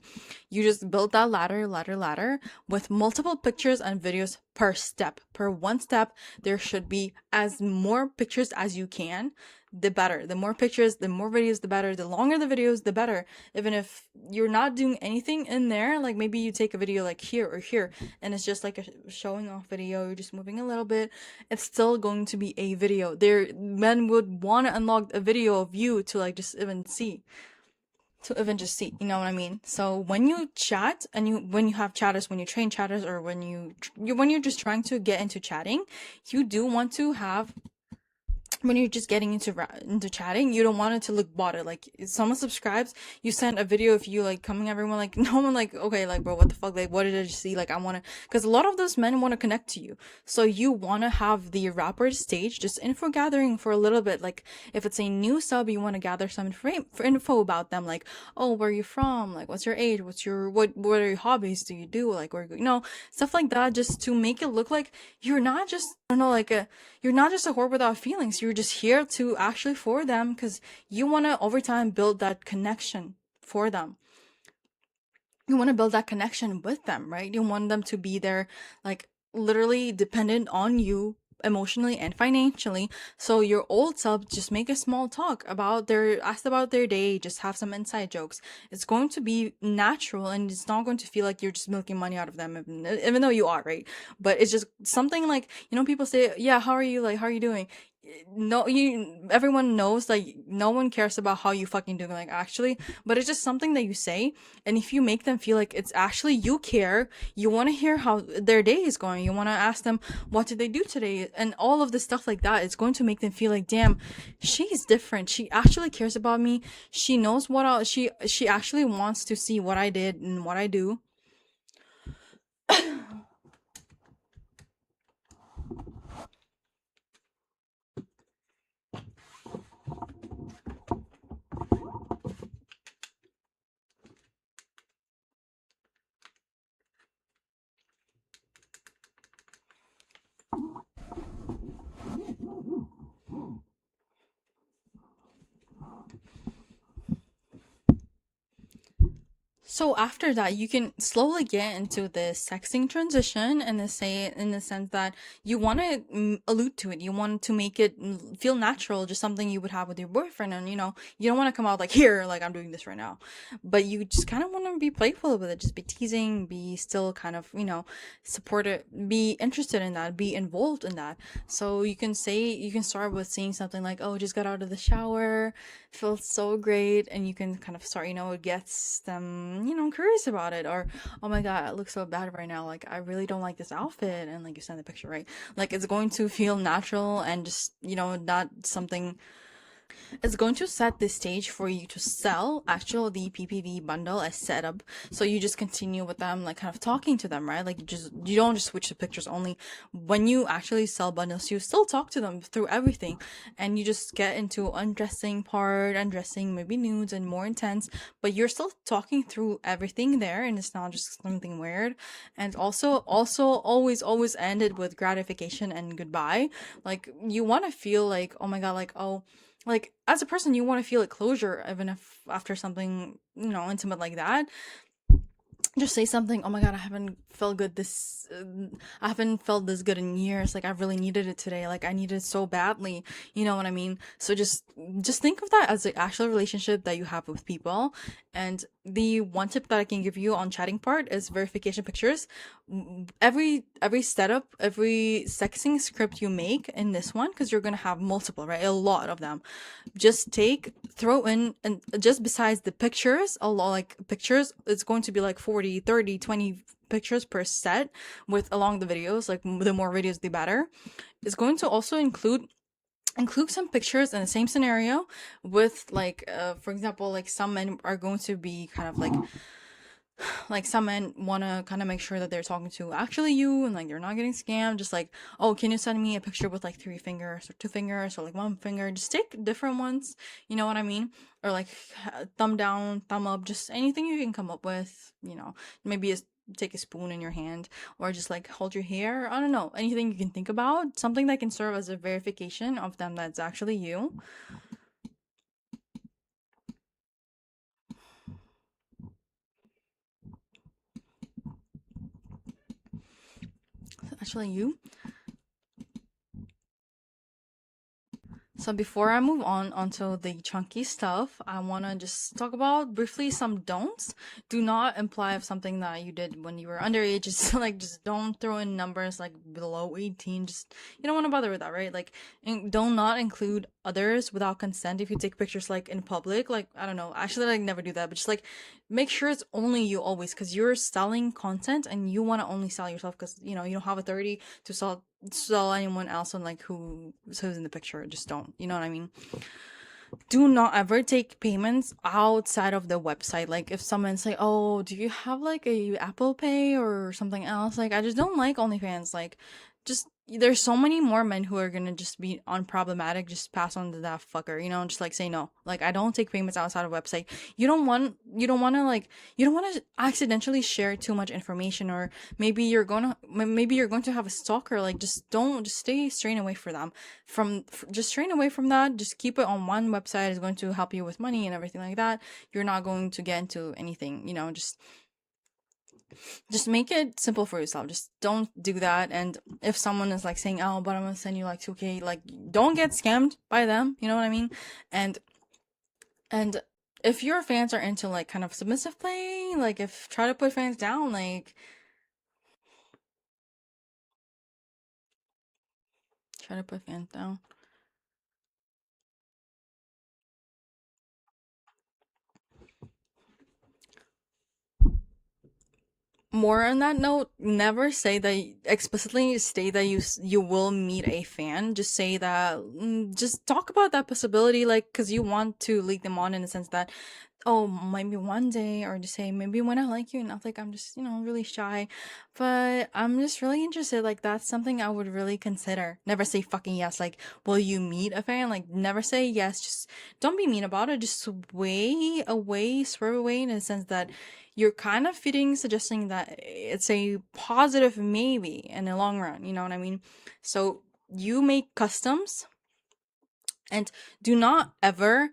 you just build that ladder with multiple pictures and videos per step. Per one step, there should be as more pictures as you can. The better. The more pictures, the more videos, the better. The longer the videos, the better. Even if you're not doing anything in there, like maybe you take a video like here or here, and it's just like a showing off video, you're just moving a little bit, it's still going to be a video. Men would want to unlock a video of you to like just even see. to even just see, you know what I mean? So when you chat and when you have chatters, when you train chatters, or when you're just trying to get into chatting, you do want to have, when you're just getting into chatting, you don't want it to look botted. Like, if someone subscribes, you send a video of you like coming everyone, like no one, like, okay, like, bro, what the fuck, like, what did I just see? Like, I want to, because a lot of those men want to connect to you, so you want to have the rapper stage just info gathering for a little bit. Like, if it's a new sub, you want to gather some info about them, like, oh, where are you from, like, what's your age, what are your hobbies, do you do, like, where, stuff like that, just to make it look like you're not just, I don't know, like you're not just a whore without feelings. You're just here to actually for them, because you want to over time build that connection for them. You want to build that connection with them, right? You want them to be there, like, literally dependent on you emotionally and financially. So your old sub, just make a small talk about ask about their day, just have some inside jokes. It's going to be natural, and it's not going to feel like you're just milking money out of them, even though you are, right? But it's just something like, people say, yeah, how are you, like, how are you doing? No, everyone knows, like, no one cares about how you fucking doing, like, actually, but it's just something that you say. And if you make them feel like it's actually you care, you want to hear how their day is going, you want to ask them what did they do today, and all of the stuff like that, it's going to make them feel like, damn, she's different, she actually cares about me, she knows she actually wants to see what I did and what I do. So after that, you can slowly get into the sexing transition, and say, in the sense that you want to allude to it. You want to make it feel natural, just something you would have with your boyfriend. And you don't want to come out like, here, like, I'm doing this right now. But you just kind of want to be playful with it, just be teasing, be still kind of, support it, be interested in that, be involved in that. So you can start with saying something like, oh, just got out of the shower, feels so great, and you can kind of start, it gets them, curious about it. Or, oh my god, it looks so bad right now, like, I really don't like this outfit, and like, you send the picture, right? Like, it's going to feel natural, and just, not something. It's going to set the stage for you to sell actual the PPV bundle as setup. So you just continue with them, like, kind of talking to them, right? Like, you don't just switch to pictures only. When you actually sell bundles, you still talk to them through everything, and you just get into undressing, maybe nudes and more intense, but you're still talking through everything there, and it's not just something weird. And also always end it with gratification and goodbye. Like, you want to feel like, oh my god, like, oh, like, as a person, you want to feel like closure, even if after something, intimate like that. Just say something, oh my god, I haven't felt this good in years, like, I really needed it today, like, I need it so badly, you know what I mean? So just think of that as the actual relationship that you have with people. And the one tip that I can give you on chatting part is verification pictures. Every setup, every sexing script you make in this one, because you're gonna have multiple, right, a lot of them, just throw in, and just besides the pictures, a lot, like, pictures, it's going to be like 40, 30, 20 pictures per set, with along the videos, like, the more videos the better. It's going to also include some pictures in the same scenario with, like, for example, like, some men are going to be kind of like some men want to kind of make sure that they're talking to actually you, and like, they're not getting scammed. Just like, oh, can you send me a picture with like 3 fingers or 2 fingers or like 1 finger? Just take different ones, you know what I mean? Or like, thumb down, thumb up, just anything you can come up with, maybe take a spoon in your hand, or just like hold your hair, I don't know, anything you can think about, something that can serve as a verification of them that's actually you. So before I move on onto the chunky stuff, I want to just talk about briefly some don'ts. Do not imply of something that you did when you were underage. Just like just don't throw in numbers like below 18. Just you don't want to bother with that, right? Like do not include others without consent. If you take pictures like in public, like I don't know, actually like never do that, but just like make sure it's only you always, because you're selling content and you want to only sell yourself, because you know you don't have authority to sell anyone else on like who's in the picture. Just don't, you know what I mean? Do not ever take payments outside of the website. Like if someone's like, oh, do you have like a Apple Pay or something else, like I just don't like OnlyFans. Like just there's so many more men who are gonna just be unproblematic, just pass on to that fucker, you know, just like say no. Like I don't take payments outside of website. You don't want to accidentally share too much information, or maybe you're going to have a stalker. Like just stay straying away from them. Just straying away from that. Just keep it on one website. Is going to help you with money and everything like that. You're not going to get into anything, you know, just make it simple for yourself. Just don't do that. And if someone is like saying, oh, but I'm gonna send you like 2K, like don't get scammed by them, you know what I mean? And if your fans are into like kind of submissive play, like if try to put fans down, like try to put fans down. More on that note, never say that explicitly state that you will meet a fan. Just say that, just talk about that possibility, like because you want to lead them on in the sense that, oh, maybe one day, or just say maybe when I like you enough, like I'm just, you know, really shy, but I'm just really interested. Like that's something I would really consider. Never say fucking yes. Like, will you meet a fan? Like, never say yes. Just don't be mean about it. Just swerve away in the sense that you're kind of suggesting that it's a positive maybe in the long run. You know what I mean? So you make customs, and do not ever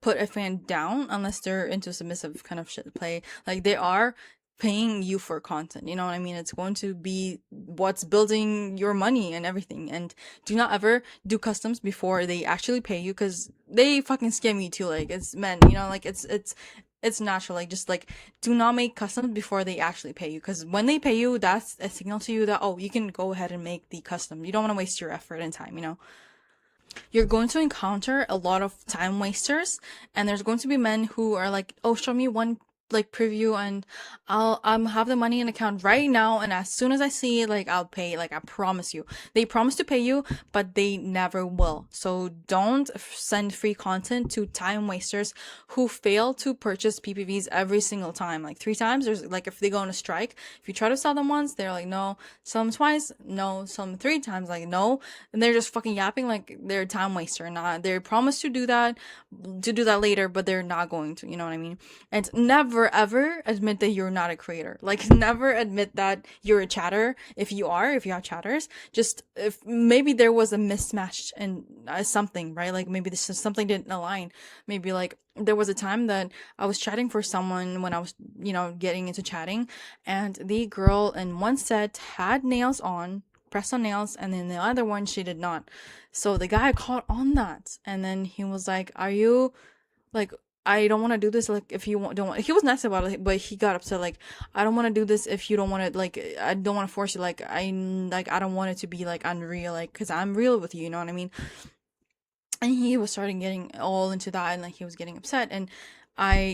put a fan down unless they're into submissive kind of shit play. Like they are paying you for content, you know what I mean? It's going to be what's building your money and everything. And do not ever do customs before they actually pay you, because they fucking scam you too. Like it's men, you know, like it's natural. Like just like do not make customs before they actually pay you, because when they pay you, that's a signal to you that, oh, you can go ahead and make the custom. You don't want to waste your effort and time, you know? You're going to encounter a lot of time wasters, and there's going to be men who are like, oh, show me one like preview and I'll have the money in account right now, and as soon as I see it, like I'll pay. Like I promise you. They promise to pay you, but they never will. So don't send free content to time wasters who fail to purchase PPVs every single time. Like 3 times, there's like if they go on a strike, if you try to sell them once, they're like no. Some twice, no. Some 3 times, like no. And they're just fucking yapping like they're a time waster. Not they promise to do that later, but they're not going to, you know what I mean? And never ever admit that you're not a creator. Like never admit that you're a chatter. If you have chatters, just if maybe there was a mismatch in something, right? Like maybe this something didn't align. Maybe like there was a time that I was chatting for someone when I was, you know, getting into chatting, and the girl in one set had nails on, press on nails, and then the other one she did not. So the guy caught on that, and then he was like, are you like, I don't want to do this, like if you don't want. He was nice about it, but he got upset, like I don't want to do this if you don't want to, like I don't want to force you, like I don't want it to be like unreal, like because I'm real with you, you know what I mean? And he was starting getting all into that, and like he was getting upset. And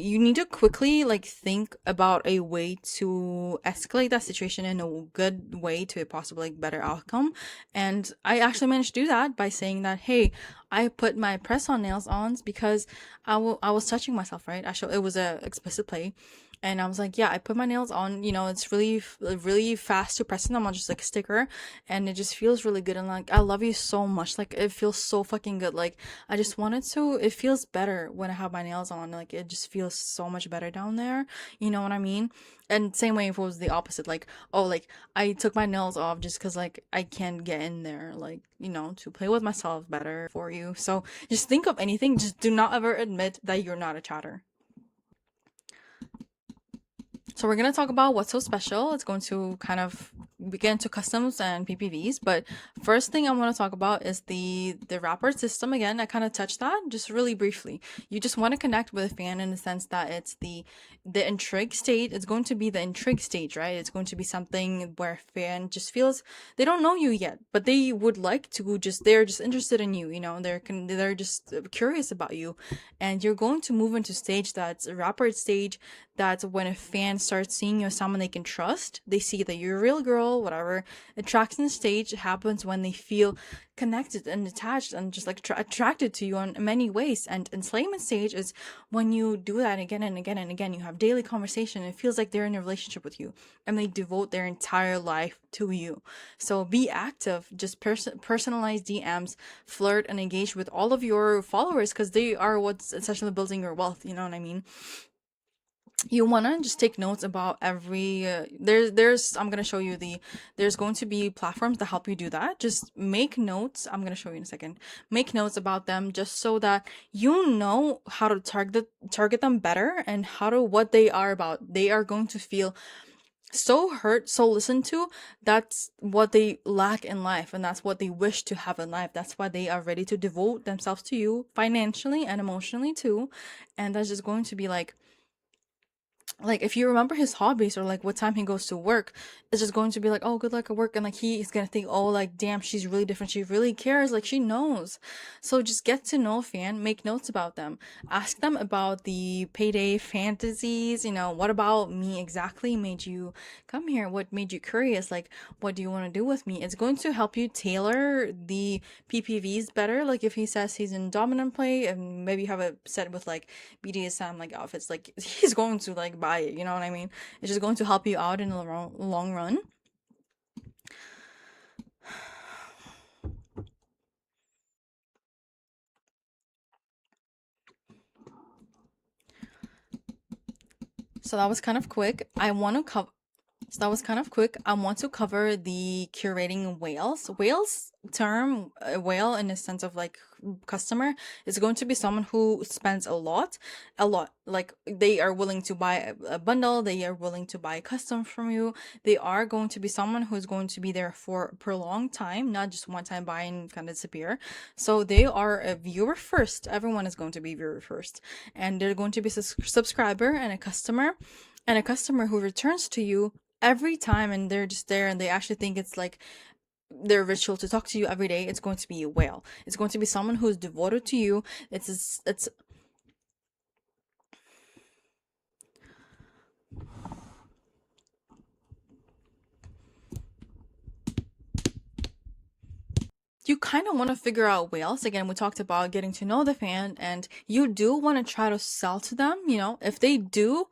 you need to quickly like think about a way to escalate that situation in a good way to a possible like better outcome. And I actually managed to do that by saying that, hey, I put my press on nails on because I was touching myself, right? It was a explicit play. And I was like, yeah, I put my nails on, you know, it's really fast to press them on, just like a sticker, and it just feels really good. And like, I love you so much. Like, it feels so fucking good. Like, I just wanted to, it feels better when I have my nails on. Like, it just feels so much better down there. You know what I mean? And same way if it was the opposite, like, oh, like, I took my nails off just because, like, I can't get in there, like, you know, to play with myself better for you. So just think of anything. Just do not ever admit that you're not a chatter. So we're going to talk about what's so special. It's going to kind of get into customs and PPVs. But first thing I want to talk about is the wrapper system. Again, I kind of touched that just really briefly. You just want to connect with a fan in the sense that it's the intrigue stage. It's going to be the intrigue stage, right? It's going to be something where a fan just feels they don't know you yet, but they would like to just they're just interested in you. You know, they're just curious about you, and you're going to move into stage that's a wrapper stage. That's when a fan starts seeing you as someone they can trust. They see that you're a real girl, whatever. Attraction stage happens when they feel connected and attached and just like attracted to you in many ways. And enslavement stage is when you do that again and again and again. You have daily conversation. It feels like they're in a relationship with you and they devote their entire life to you. So be active. Just personalize DMs, flirt, and engage with all of your followers because they are what's essentially building your wealth. You know what I mean? You want to just take notes about every there's I'm going to show you there's going to be platforms that help you do that. Just make notes. I'm going to show you in a second. Make notes about them just so that you know how to target them better and how to what they are about. They are going to feel so hurt, so listened to. That's what they lack in life, and that's what they wish to have in life. That's why they are ready to devote themselves to you financially and emotionally too. And that's just going to be like if you remember his hobbies or like what time he goes to work, it's just going to be like, oh, good luck at work. And like he's gonna think, oh, like damn, she's really different, she really cares, like she knows. So just get to know a fan, make notes about them, ask them about the payday fantasies. You know, what about me exactly made you come here? What made you curious? Like, what do you want to do with me? It's going to help you tailor the PPVs better. Like if he says he's in dominant play and maybe you have a set with like BDSM like outfits, like he's going to like buy it, you know what I mean? It's just going to help you out in the long run. So that was kind of quick. I want to cover So that was kind of quick. I want to cover the curating whales. Whales term, whale in the sense of like customer is going to be someone who spends a lot. Like they are willing to buy a bundle, they are willing to buy custom from you. They are going to be someone who's going to be there for a prolonged time, not just one time buy and kind of disappear. So they are a viewer first. Everyone is going to be viewer first, and they're going to be a subscriber and a customer who returns to you every time, and they're just there and they actually think it's like their ritual to talk to you every day. It's going to be a whale. It's going to be someone who's devoted to you. It's you kind of want to figure out whales. Again, we talked about getting to know the fan, and you do want to try to sell to them. You know, if they do,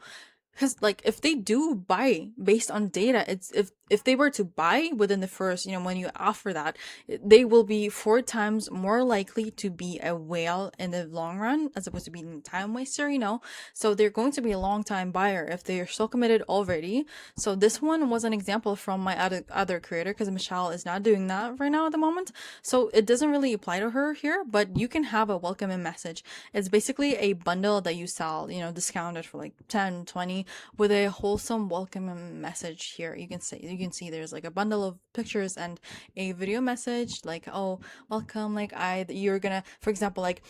because like if they do buy based on data, it's if they were to buy within the first, you know, when you offer that, they will be 4 times more likely to be a whale in the long run as opposed to being a time waster, you know. So they're going to be a long time buyer if they are so committed already. So this one was an example from my other creator, because Michelle is not doing that right now at the moment. So it doesn't really apply to her here, but you can have a welcoming message. It's basically a bundle that you sell, you know, discounted for like 10, 20, with a wholesome welcoming message here. You can see there's like a bundle of pictures and a video message like, oh, welcome, like you're gonna, for example, like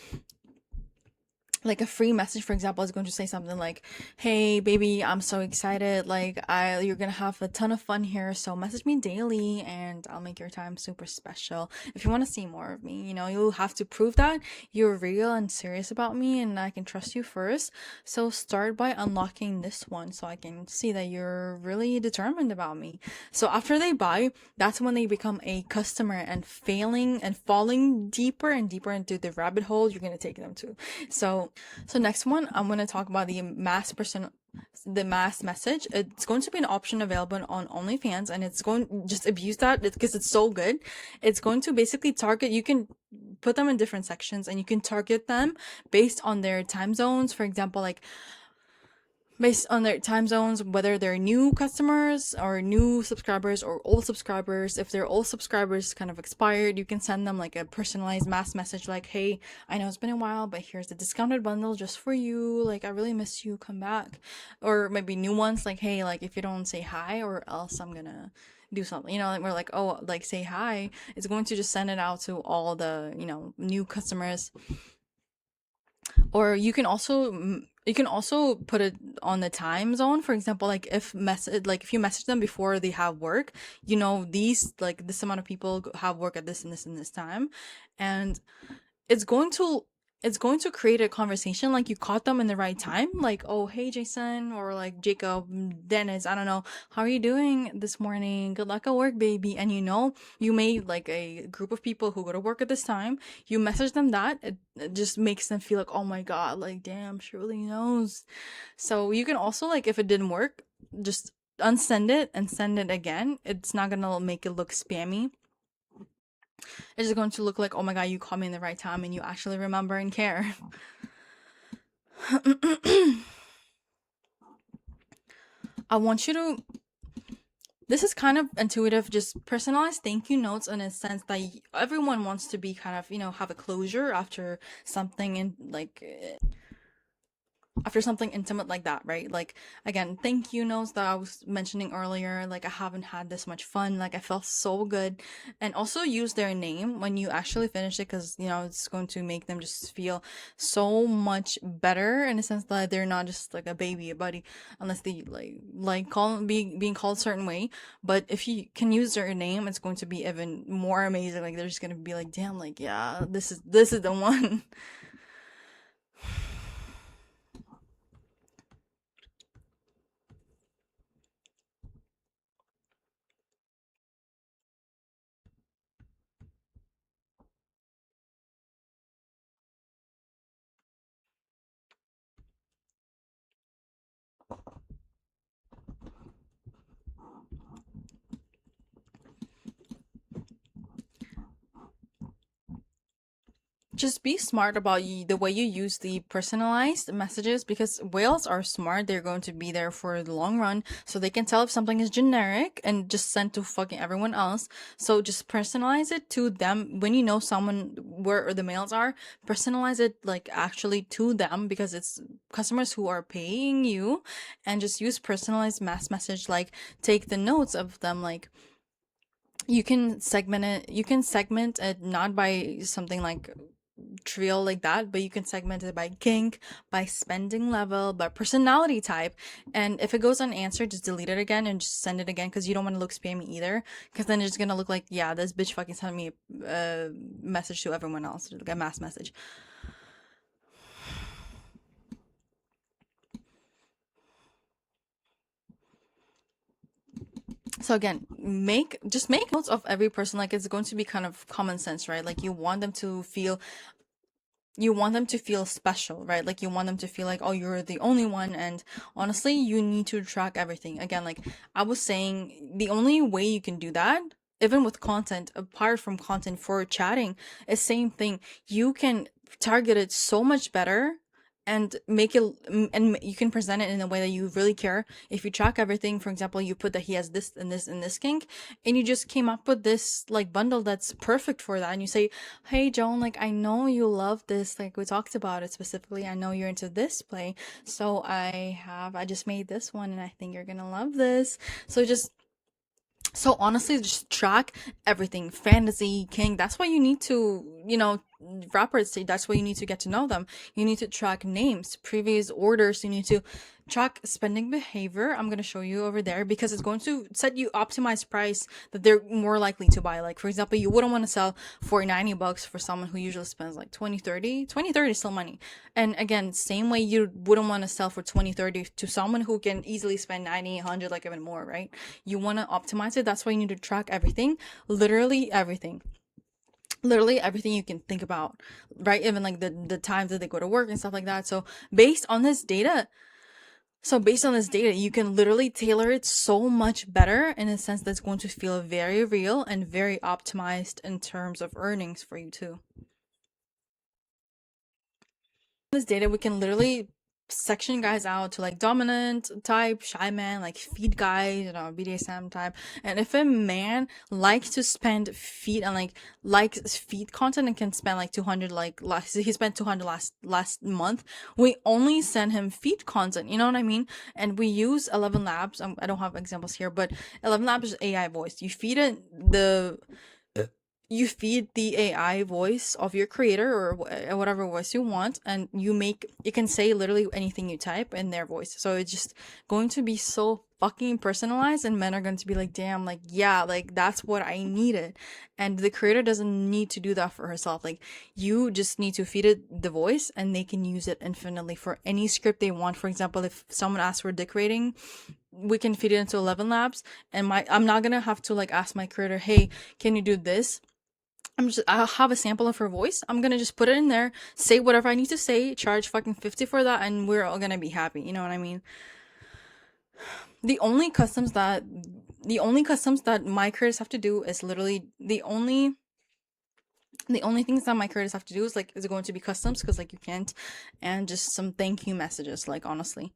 a free message, for example, is going to say something like, hey baby, I'm so excited, like you're gonna have a ton of fun here, so message me daily and I'll make your time super special. If you want to see more of me, you know, you'll have to prove that you're real and serious about me and I can trust you first. So start by unlocking this one so I can see that you're really determined about me. So after they buy, that's when they become a customer and falling deeper and deeper into the rabbit hole you're gonna take them to. So next one, I'm going to talk about the mass message. It's going to be an option available on OnlyFans, and it's going, just abuse that because it's so good. It's going to basically target, you can put them in different sections and you can target them based on their time zones. For example, like based on their time zones, whether they're new customers or new subscribers or old subscribers. If they're old subscribers kind of expired, you can send them like a personalized mass message like, hey, I know it's been a while, but here's the discounted bundle just for you, like I really miss you, come back. Or maybe new ones like, hey, like if you don't say hi or else I'm gonna do something, you know, like we're like, oh, like say hi, it's going to just send it out to all the, you know, new customers. Or you can also put it on the time zone. For example, like if you message them before they have work, you know, these like this amount of people have work at this and this and this time, and it's going to it's going to create a conversation like you caught them in the right time, like, oh hey Jason, or like Jacob, Dennis, I don't know, how are you doing this morning, good luck at work baby. And you know, you made like a group of people who go to work at this time, you message them that, it just makes them feel like, oh my god, like damn, she really knows. So you can also, like, if it didn't work, just unsend it and send it again. It's not gonna make it look spammy. It's just going to look like, oh my god, you called me in the right time and you actually remember and care. I want you to. This is kind of intuitive, just personalized thank you notes in a sense that everyone wants to be kind of, you know, have a closure after something and like after something intimate like that, right? Like, again, thank you notes that I was mentioning earlier. Like, I haven't had this much fun. Like, I felt so good. And also use their name when you actually finish it, because, you know, it's going to make them just feel so much better in a sense that they're not just like a baby, a buddy, unless they being called a certain way. But if you can use their name, it's going to be even more amazing. Like, they're just going to be like, damn, like, yeah, this is the one. Just be smart about the way you use the personalized messages, because whales are smart. They're going to be there for the long run, so they can tell if something is generic and just sent to fucking everyone else. So just personalize it to them. When you know someone where the mails are, personalize it like actually to them, because it's customers who are paying you. And just use personalized mass message, like take the notes of them, like you can segment it not by something like trivial like that, but you can segment it by kink, by spending level, by personality type. And if it goes unanswered, just delete it again and just send it again, because you don't want to look spammy either, because then it's gonna look like, yeah, this bitch fucking sent me a message to everyone else, like a mass message. So again, make notes of every person, like it's going to be kind of common sense, right? Like you want them to feel special, right? Like you want them to feel like, oh, you're the only one. And honestly, you need to track everything. Again, like I was saying, the only way you can do that, even with content, apart from content for chatting, is same thing. You can target it so much better and make it, and you can present it in a way that you really care. If you track everything, for example, you put that he has this and this and this kink, and you just came up with this like bundle that's perfect for that, and you say, hey Joan, like I know you love this, like we talked about it specifically, I know you're into this play, so I just made this one and I think you're gonna love this. So honestly, just track everything. Fantasy, king. That's why you need to, you know, rappers say that's why you need to get to know them. You need to track names, previous orders. You need to track spending behavior. I'm going to show you over there, because it's going to set you optimized price that they're more likely to buy. Like for example, you wouldn't want to sell for $90 for someone who usually spends like 20 30 is still money. And again, same way you wouldn't want to sell for 20 30 to someone who can easily spend 90 100, like even more, right? You want to optimize it. That's why you need to track everything, literally everything, literally everything you can think about, right? Even like the times that they go to work and stuff like that. Based on this data, you can literally tailor it so much better, in a sense that's going to feel very real and very optimized in terms of earnings for you too. This data, we can literally section guys out to like dominant type, shy man, like feed guys, you know, BDSM type. And if a man likes to spend feed and like likes feed content and can spend like 200, like last he spent 200 last month, we only send him feed content. You know what I mean? And we use 11 Labs. I don't have examples here, but 11 Labs is AI voice. You feed it you feed the AI voice of your creator or whatever voice you want, and you can say literally anything you type in their voice. So it's just going to be so fucking personalized, and men are going to be like, damn, like, yeah, like that's what I needed. And the creator doesn't need to do that for herself. Like, you just need to feed it the voice, and they can use it infinitely for any script they want. For example, if someone asks for dick rating, we can feed it into 11 Labs, and I'm not gonna have to like ask my creator, hey, can you do this? I'll have a sample of her voice. I'm gonna just put it in there, say whatever I need to say, charge fucking 50 for that, and we're all gonna be happy. You know what I mean? The only customs that my creators have to do is literally the only things that my creators have to do is going to be customs, because like you can't, and just some thank you messages, like, honestly.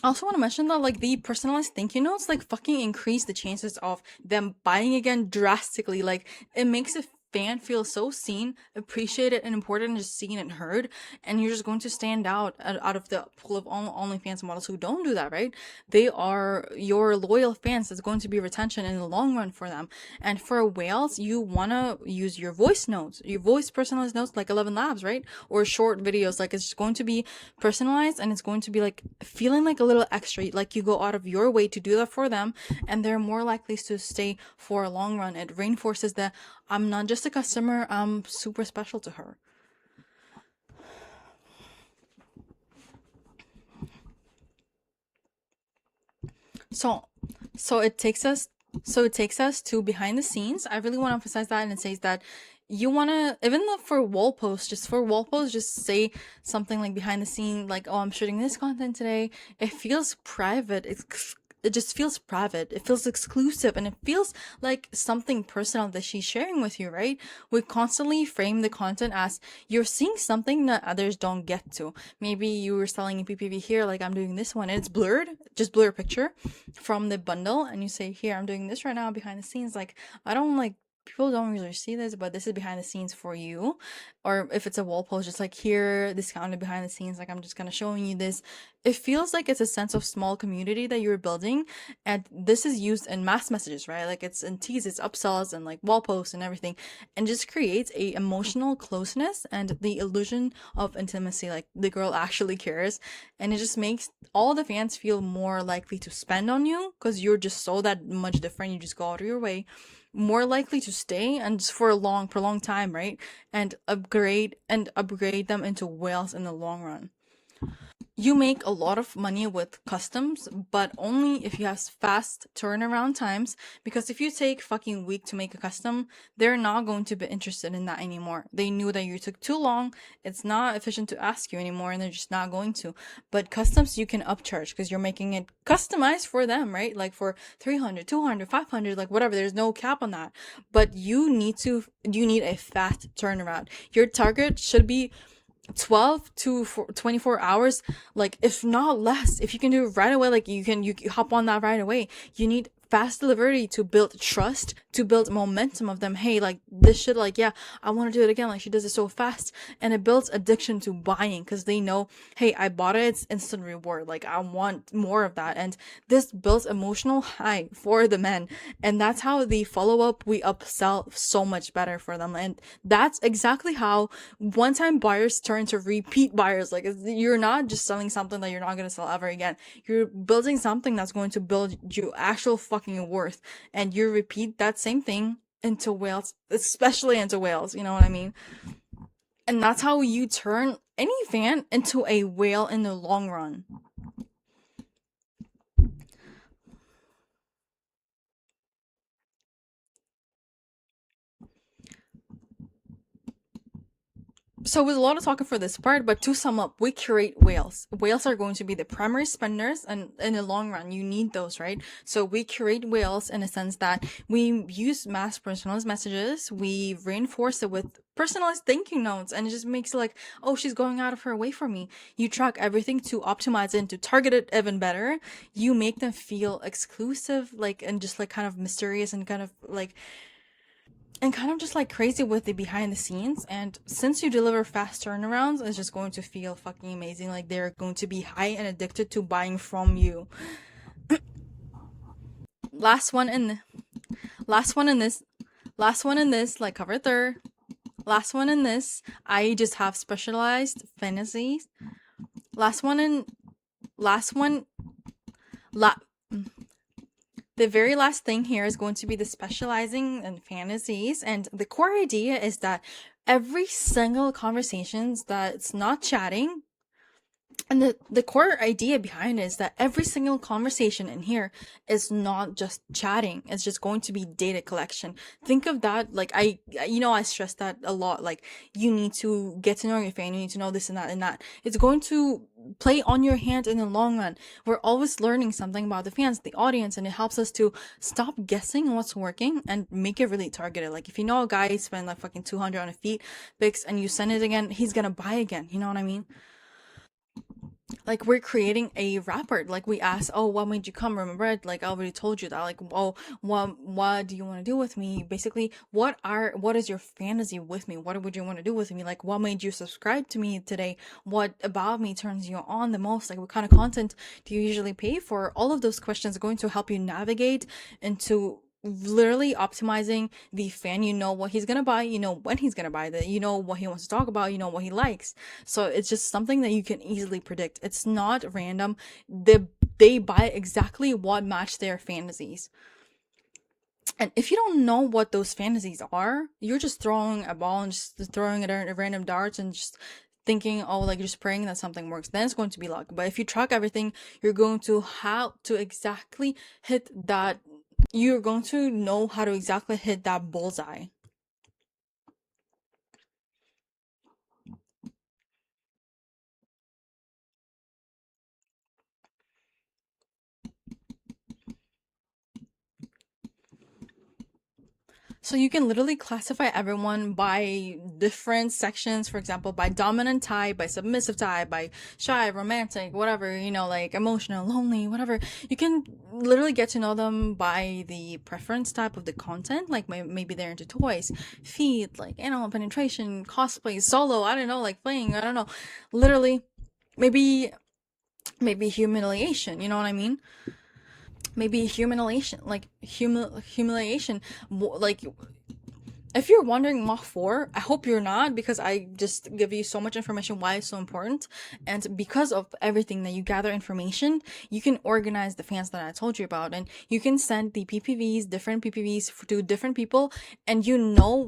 I also want to mention that like the personalized thank you notes like fucking increase the chances of them buying again drastically. Like, it makes a fan feel so seen, appreciated, and important, and just seen and heard, and you're just going to stand out of the pool of OnlyFans models who don't do that, right? They are your loyal fans. It's going to be retention in the long run for them. And for whales, you want to use your voice notes, your voice personalized notes, like 11 Labs, right? Or short videos. Like, it's going to be personalized, and it's going to be like feeling like a little extra, like you go out of your way to do that for them, and they're more likely to stay for a long run. It reinforces that I'm not just a customer, I'm super special to her. So it takes us to behind the scenes. I really want to emphasize that, and it says that you want to, even though for wall posts, just say something like behind the scene, like, oh, I'm shooting this content today. It feels private. It just feels private. It feels exclusive, and it feels like something personal that she's sharing with you, right? We constantly frame the content as you're seeing something that others don't get to. Maybe you were selling a PPV here, like I'm doing this one, and it's blurred, just blur a picture from the bundle, and you say, here, I'm doing this right now behind the scenes. Like, I don't like, people don't really see this, but this is behind the scenes for you. Or if it's a wall post, just like, here, discounted behind the scenes, like I'm just kind of showing you this. It feels like it's a sense of small community that you're building, and this is used in mass messages, right? Like, it's in teases, upsells, and like wall posts and everything, and just creates a emotional closeness and the illusion of intimacy, like the girl actually cares, and it just makes all the fans feel more likely to spend on you, because you're just so that much different. You just go out of your way, more likely to stay, and just for a prolonged time, right? And upgrade them into whales in the long run. You make a lot of money with customs, but only if you have fast turnaround times. Because if you take fucking week to make a custom, they're not going to be interested in that anymore. They knew that you took too long. It's not efficient to ask you anymore, and they're just not going to. But customs, you can upcharge because you're making it customized for them, right? Like for 300, 200, 500, like whatever. There's no cap on that. But you need a fast turnaround. Your target should be 12 to 24 hours, like, if not less. If you can do it right away, like, you hop on that right away. You need fast delivery to build trust, to build momentum of them. Hey, like, this shit, like, yeah, I want to do it again. Like, she does it so fast, and it builds addiction to buying, because they know, hey, I bought it, it's instant reward, like, I want more of that. And this builds emotional high for the men, and that's how the follow-up, we upsell so much better for them. And that's exactly how one-time buyers turn to repeat buyers. Like, you're not just selling something that you're not going to sell ever again. You're building something that's going to build you actual fucking worth, and you repeat that same thing into whales, especially into whales. You know what I mean? And that's how you turn any fan into a whale in the long run. So with a lot of talking for this part, but to sum up, we curate whales. Whales are going to be the primary spenders, and in the long run, you need those, right? So we curate whales in a sense that we use mass personalized messages, we reinforce it with personalized thank you notes, and it just makes it like, oh, she's going out of her way for me. You track everything to optimize it and to target it even better. You make them feel exclusive, like, and just like kind of mysterious and kind of like just like crazy with the behind the scenes. And since you deliver fast turnarounds, it's just going to feel fucking amazing. Like they're going to be high and addicted to buying from you. Last one in last one in this last one in this, like cover third. Last one in this, I just have specialized fantasies. Last one in last one la The very last thing here is going to be the specializing in fantasies, and the core idea is that every single conversations that's not chatting, and the core idea behind it is that every single conversation in here is not just chatting. It's just going to be data collection. Think of that, like I stress that a lot. Like you need to get to know your fan. You need to know this and that and that. It's going to play on your hand in the long run. We're always learning something about the fans, the audience, and it helps us to stop guessing what's working and make it really targeted. Like if you know a guy spent like fucking 200 on a feet pics and you send it again, he's gonna buy again. You know what I mean? Like we're creating a rapport. Like we ask, oh, what made you come? Remember, like I already told you that. Like, oh, what do you want to do with me? Basically, what is your fantasy with me? What would you want to do with me? Like, what made you subscribe to me today? What about me turns you on the most? Like, what kind of content do you usually pay for? All of those questions are going to help you navigate into literally optimizing the fan. You know what he's gonna buy, you know when he's gonna buy that, you know what he wants to talk about, you know what he likes. So it's just something that you can easily predict. It's not random. They buy exactly what match their fantasies. And if you don't know what those fantasies are, you're just throwing a ball and just throwing it at random darts and just thinking, oh, like just praying that something works. Then it's going to be luck. But if you track everything, you're going to have to exactly hit that. You're going to know how to exactly hit that bullseye. So you can literally classify everyone by different sections, for example, by dominant type, by submissive type, by shy, romantic, whatever, like emotional, lonely, whatever. You can literally get to know them by the preference type of the content, like maybe they're into toys, feet, like animal penetration, cosplay, solo, I don't know, like playing, I don't know. Literally, maybe humiliation, you know what I mean? Maybe humiliation, like humiliation, like if you're wondering what for, I hope you're not, because I just give you so much information why it's so important. And because of everything that you gather information, you can organize the fans that I told you about, and you can send the PPVs, different PPVs to different people, and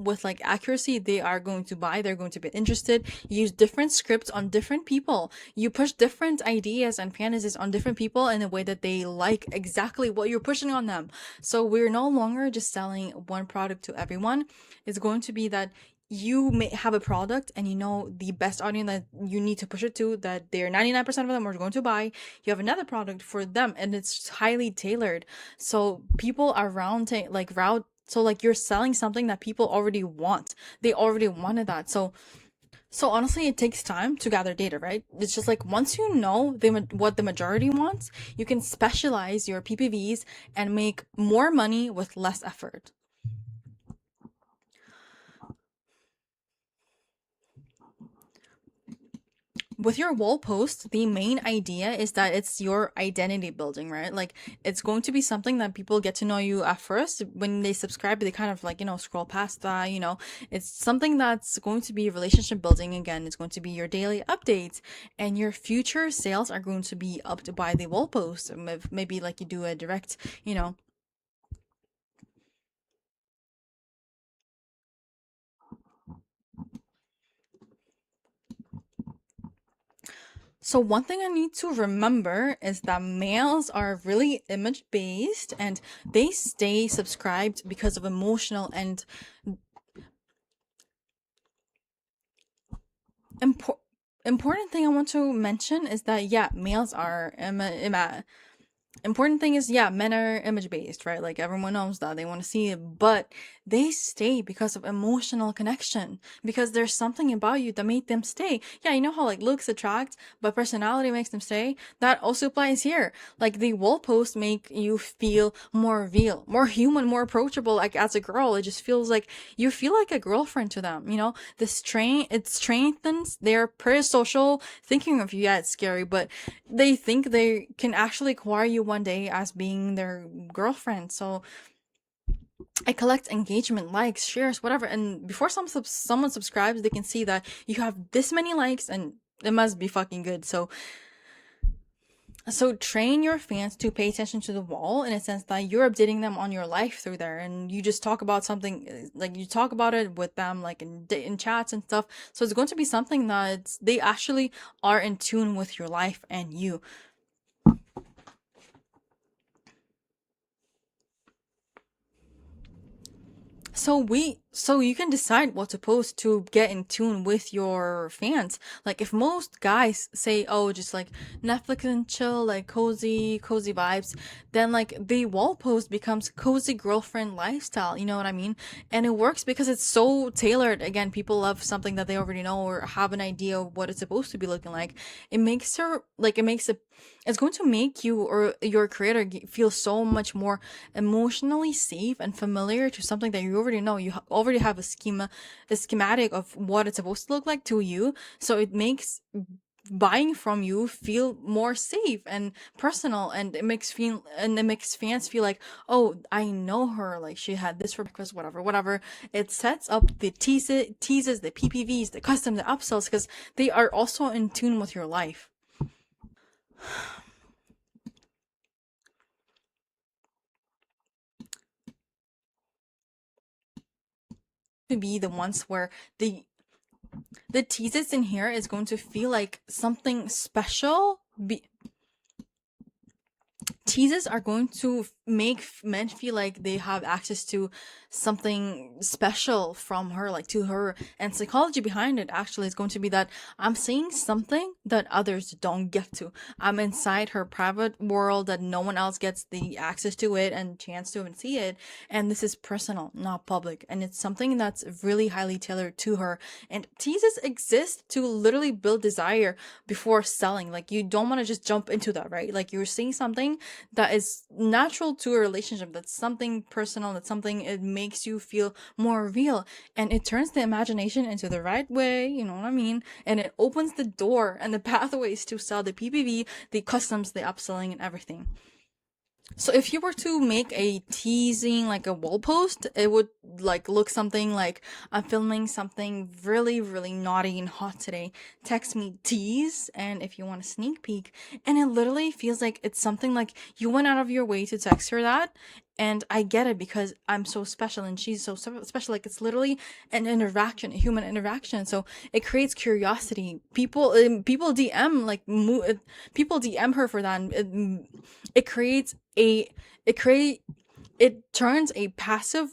with like accuracy they are going to buy, they're going to be interested. You use different scripts on different people. You push different ideas and fantasies on different people in a way that they like exactly what you're pushing on them. So we're no longer just selling one product to everyone. It's going to be that you may have a product and the best audience that you need to push it to, that they're 99% of them are going to buy. You have another product for them and it's highly tailored. So people are so like you're selling something that people already want. They already wanted that. So honestly, it takes time to gather data, right? It's just like once you know what the majority wants, you can specialize your PPVs and make more money with less effort. With your wall post, the main idea is that it's your identity building, right? Like it's going to be something that people get to know you at first. When they subscribe, they kind of like, scroll past that, it's something that's going to be relationship building. Again, it's going to be your daily updates, and your future sales are going to be upped by the wall post. Maybe like you do a direct, So one thing I need to remember is that males are really image based and they stay subscribed because of emotional and Impor- Important thing I want to mention is that yeah, males are important thing is yeah, men are image based, right? Like everyone knows that they want to see it, but they stay because of emotional connection, because there's something about you that made them stay. Yeah, you know how like looks attract but personality makes them stay. That also applies here. Like the wall posts make you feel more real, more human, more approachable. Like as a girl, it just feels like you feel like a girlfriend to them, you know. It strengthens their pre-social thinking of you. Yeah, it's scary, but they think they can actually acquire you one day as being their girlfriend. So I collect engagement, likes, shares, whatever, and before someone subscribes, they can see that you have this many likes, and it must be fucking good. So train your fans to pay attention to the wall, in a sense that you're updating them on your life through there, and you just talk about something, like you talk about it with them, like in chats and stuff. So it's going to be something that they actually are in tune with your life and you. So you can decide what to post to get in tune with your fans. Like if most guys say, oh, just like Netflix and chill, like cozy vibes, then like the wall post becomes cozy girlfriend lifestyle, you know what I mean? And it works because it's so tailored. Again, people love something that they already know or have an idea of what it's supposed to be looking like. It's going to make you or your creator feel so much more emotionally safe and familiar to something that you already know. You already have a schematic of what it's supposed to look like to you. So it makes buying from you feel more safe and personal, and it makes fans feel like, oh, I know her, like she had this for breakfast, whatever. It sets up the teases, the PPVs, the custom, the upsells, because they are also in tune with your life. To be the ones where the teases in here is going to feel like something special. Teases are going to make men feel like they have access to something special from her, like to her. And psychology behind it actually is going to be that I'm seeing something that others don't get to. I'm inside her private world that no one else gets the access to it and chance to even see it. And this is personal, not public. And it's something that's really highly tailored to her. And teases exist to literally build desire before selling. Like you don't want to just jump into that, right? Like you're seeing something that is natural to a relationship, that's something personal, that's something, it makes you feel more real, and it turns the imagination into the right way, you know what I mean, and it opens the door and the pathways to sell the PPV, the customs, the upselling, and everything. So if you were to make a teasing, like a wall post, it would like look something like, I'm filming something really, really naughty and hot today. Text me tease, and if you want a sneak peek. And it literally feels like it's something like you went out of your way to text her that. And I get it because I'm so special and she's so special. Like it's literally an interaction, a human interaction. So it creates curiosity. People DM people DM her for that. And it creates a it create it turns a passive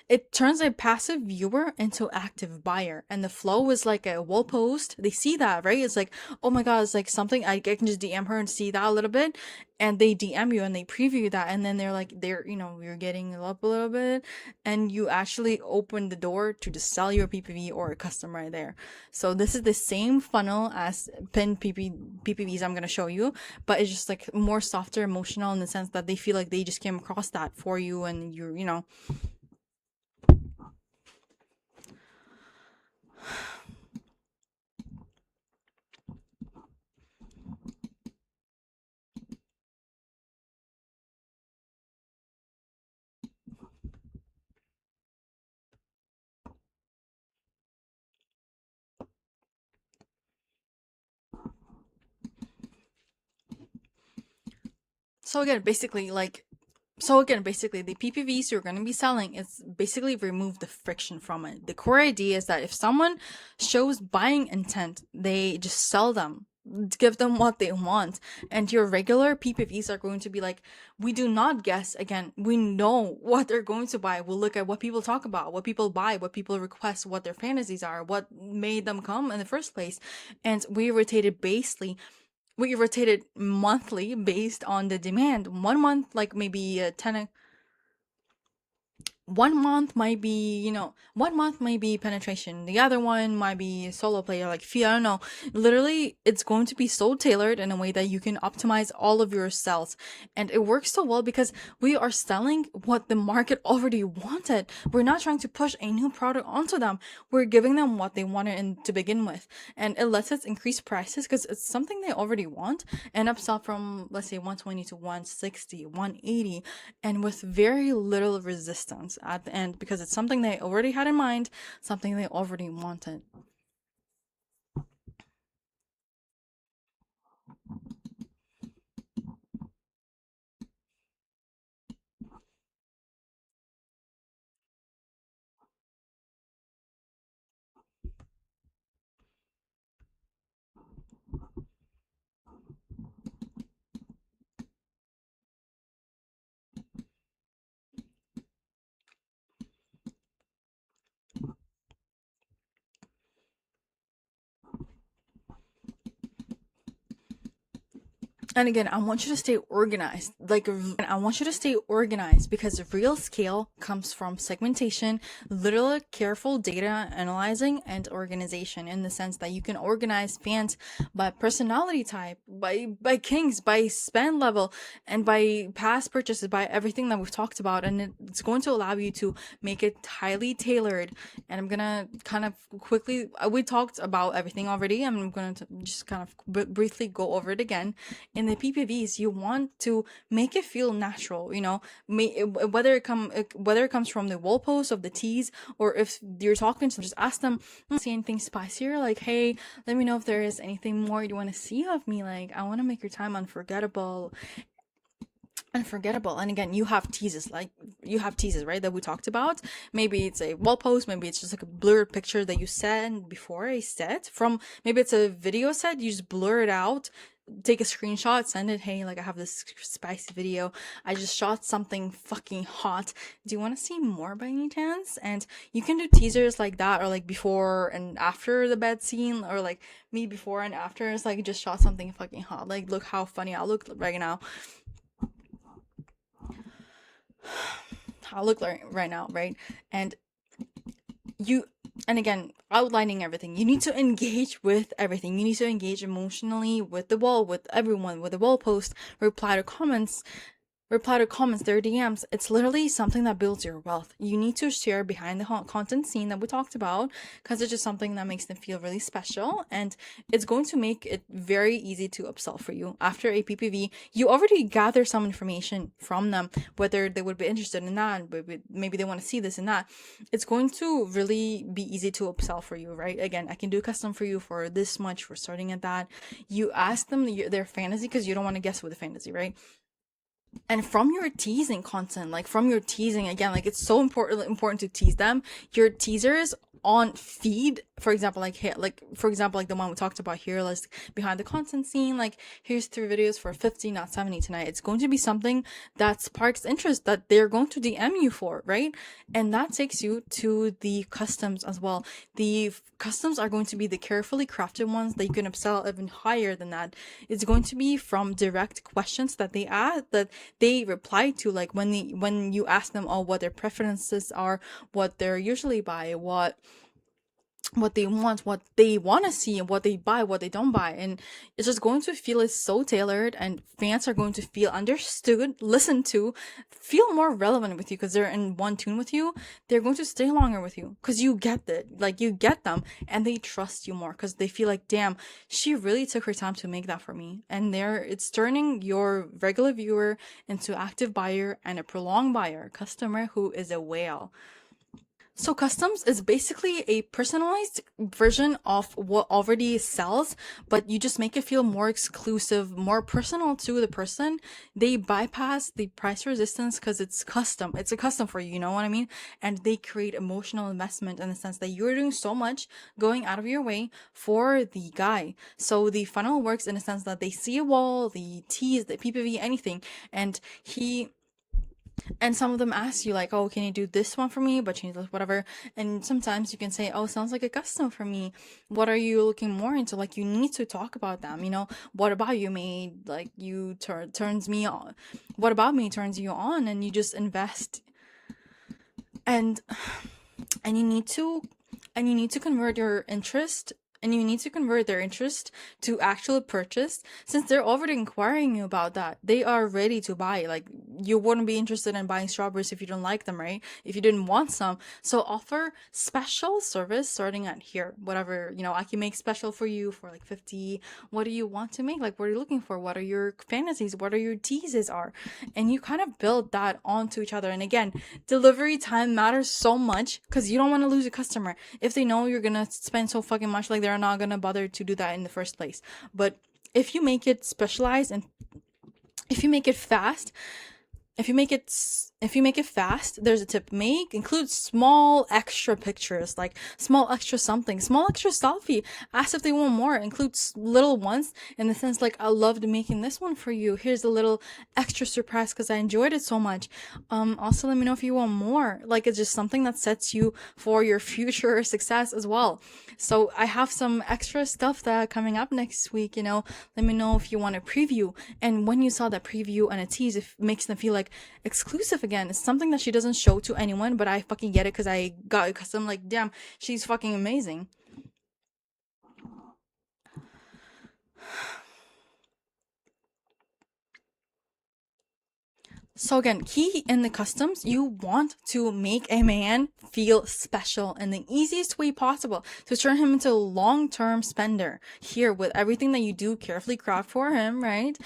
it turns a passive viewer into active buyer, and the flow is like a wall post. They see that, right? It's like, oh my god, it's like something I can just DM her and see that a little bit, and they DM you and they preview that, and then you're getting up a little bit, and you actually open the door to just sell your PPV or a custom right there. So this is the same funnel as pinned PPVs I'm gonna show you, but it's just like more softer, emotional, in the sense that they feel like they just came across that for you, and you're. So again, basically, the PPVs you're going to be selling is basically remove the friction from it. The core idea is that if someone shows buying intent, they just sell them. give them what they want. And your regular PPVs are going to be like, we do not guess. Again, we know what they're going to buy. We'll look at what people talk about, what people buy, what people request, what their fantasies are, what made them come in the first place. And we rotated monthly based on the demand. 1 month, like maybe 10, 1 month might be, 1 month might be penetration. The other one might be solo player, like Fia. I don't know. Literally, it's going to be so tailored in a way that you can optimize all of your sales. And it works so well because we are selling what the market already wanted. We're not trying to push a new product onto them. We're giving them what they wanted to begin with. And it lets us increase prices because it's something they already want and upsell from, let's say, 120 to 160, 180, and with very little resistance at the end because it's something they already had in mind, something they already wanted. And again, I want you to stay organized. I want you to stay organized because real scale comes from segmentation, little careful data analyzing, and organization in the sense that you can organize fans by personality type, by kings, by spend level, and by past purchases, by everything that we've talked about. And it's going to allow you to make it highly tailored. And I'm gonna kind of quickly, we talked about everything already. I'm going to just kind of briefly go over it again. In the PPVs, you want to make it feel natural, whether it comes from the wall post of the teas, or if you're talking to them, just ask them, see anything spicier, like, hey, let me know if there is anything more you want to see of me, like, I want to make your time unforgettable. And again, you have teases, right, that we talked about. Maybe it's a wall post, maybe it's just like a blurred picture that you send before a set from, maybe it's a video set, you just blur it out, take a screenshot, send it, hey, like, I have this spicy video, I just shot something fucking hot, do you want to see more by any chance? And you can do teasers like that, or like before and after the bed scene, or like me before and after, it's like just shot something fucking hot, like, look how funny I look right now. Right? And again, outlining everything. You need to engage with everything. You need to engage emotionally with the wall, with everyone, with the wall post, reply to comments, their DMs. It's literally something that builds your wealth. You need to share behind the content scene that we talked about because it's just something that makes them feel really special, and it's going to make it very easy to upsell for you. After a PPV, you already gather some information from them, whether they would be interested in that, maybe they want to see this and that. It's going to really be easy to upsell for you, right? Again, I can do custom for you for this much, for starting at that. You ask them their fantasy because you don't want to guess with the fantasy, right? And from your teasing content, again, like, it's so important to tease them. Your teasers on feed, for example, like the one we talked about here, like behind the content scene, like, here's 3 videos for 50, not 70 tonight. It's going to be something that sparks interest, that they're going to DM you for, right? And that takes you to the customs as well. The customs are going to be the carefully crafted ones that you can upsell even higher than that. It's going to be from direct questions that they ask, that they reply to, like when you ask them, what their preferences are, what they're usually buy, what they want to see, and what they buy, what they don't buy. And it's just going to feel so tailored, and fans are going to feel understood, listened to, feel more relevant with you because they're in one tune with you. They're going to stay longer with you because you get them, and they trust you more because they feel like, damn, she really took her time to make that for me. And it's turning your regular viewer into active buyer and a prolonged buyer, customer who is a whale. So customs is basically a personalized version of what already sells, but you just make it feel more exclusive, more personal to the person. They bypass the price resistance because it's custom. It's a custom for you, you know what I mean? And they create emotional investment in the sense that you're doing so much, going out of your way for the guy. So the funnel works in a sense that they see a wall, the tease, the PPV, anything, and some of them ask you like, oh, can you do this one for me, but change this, whatever. And sometimes you can say, oh, sounds like a custom for me. What are you looking more into? Like, you need to talk about them, you know. What about you made like you turns me on? What about me turns you on? And you just invest. And and you need to convert your interest, and you need to convert their interest to actual purchase. Since they're already inquiring you about that, they are ready to buy. Like, you wouldn't be interested in buying strawberries if you don't like them, right? If you didn't want some. So offer special service starting at here, whatever, you know. I can make special for you for like 50. What do you want to make? Like, what are you looking for? What are your fantasies? What are your teases are? And you kind of build that onto each other. And again, delivery time matters so much because you don't want to lose a customer. If they know you're gonna spend so fucking much, like, they're not gonna bother to do that in the first place. But if you make it specialized, and if you make it fast, if you make it fast, there's a tip. Include small extra pictures, like small extra something, small extra selfie. Ask if they want more. Include little ones in the sense like, I loved making this one for you. Here's a little extra surprise because I enjoyed it so much. Also let me know if you want more. Like, it's just something that sets you for your future success as well. So I have some extra stuff that coming up next week, you know. Let me know if you want a preview. And when you saw that preview and a tease, it makes them feel like exclusive again. It's something that she doesn't show to anyone, but I fucking get it because I got it because I'm like, damn, she's fucking amazing. So again, key in the customs, you want to make a man feel special in the easiest way possible to turn him into a long-term spender. Here, with everything that you do, carefully craft for him, right?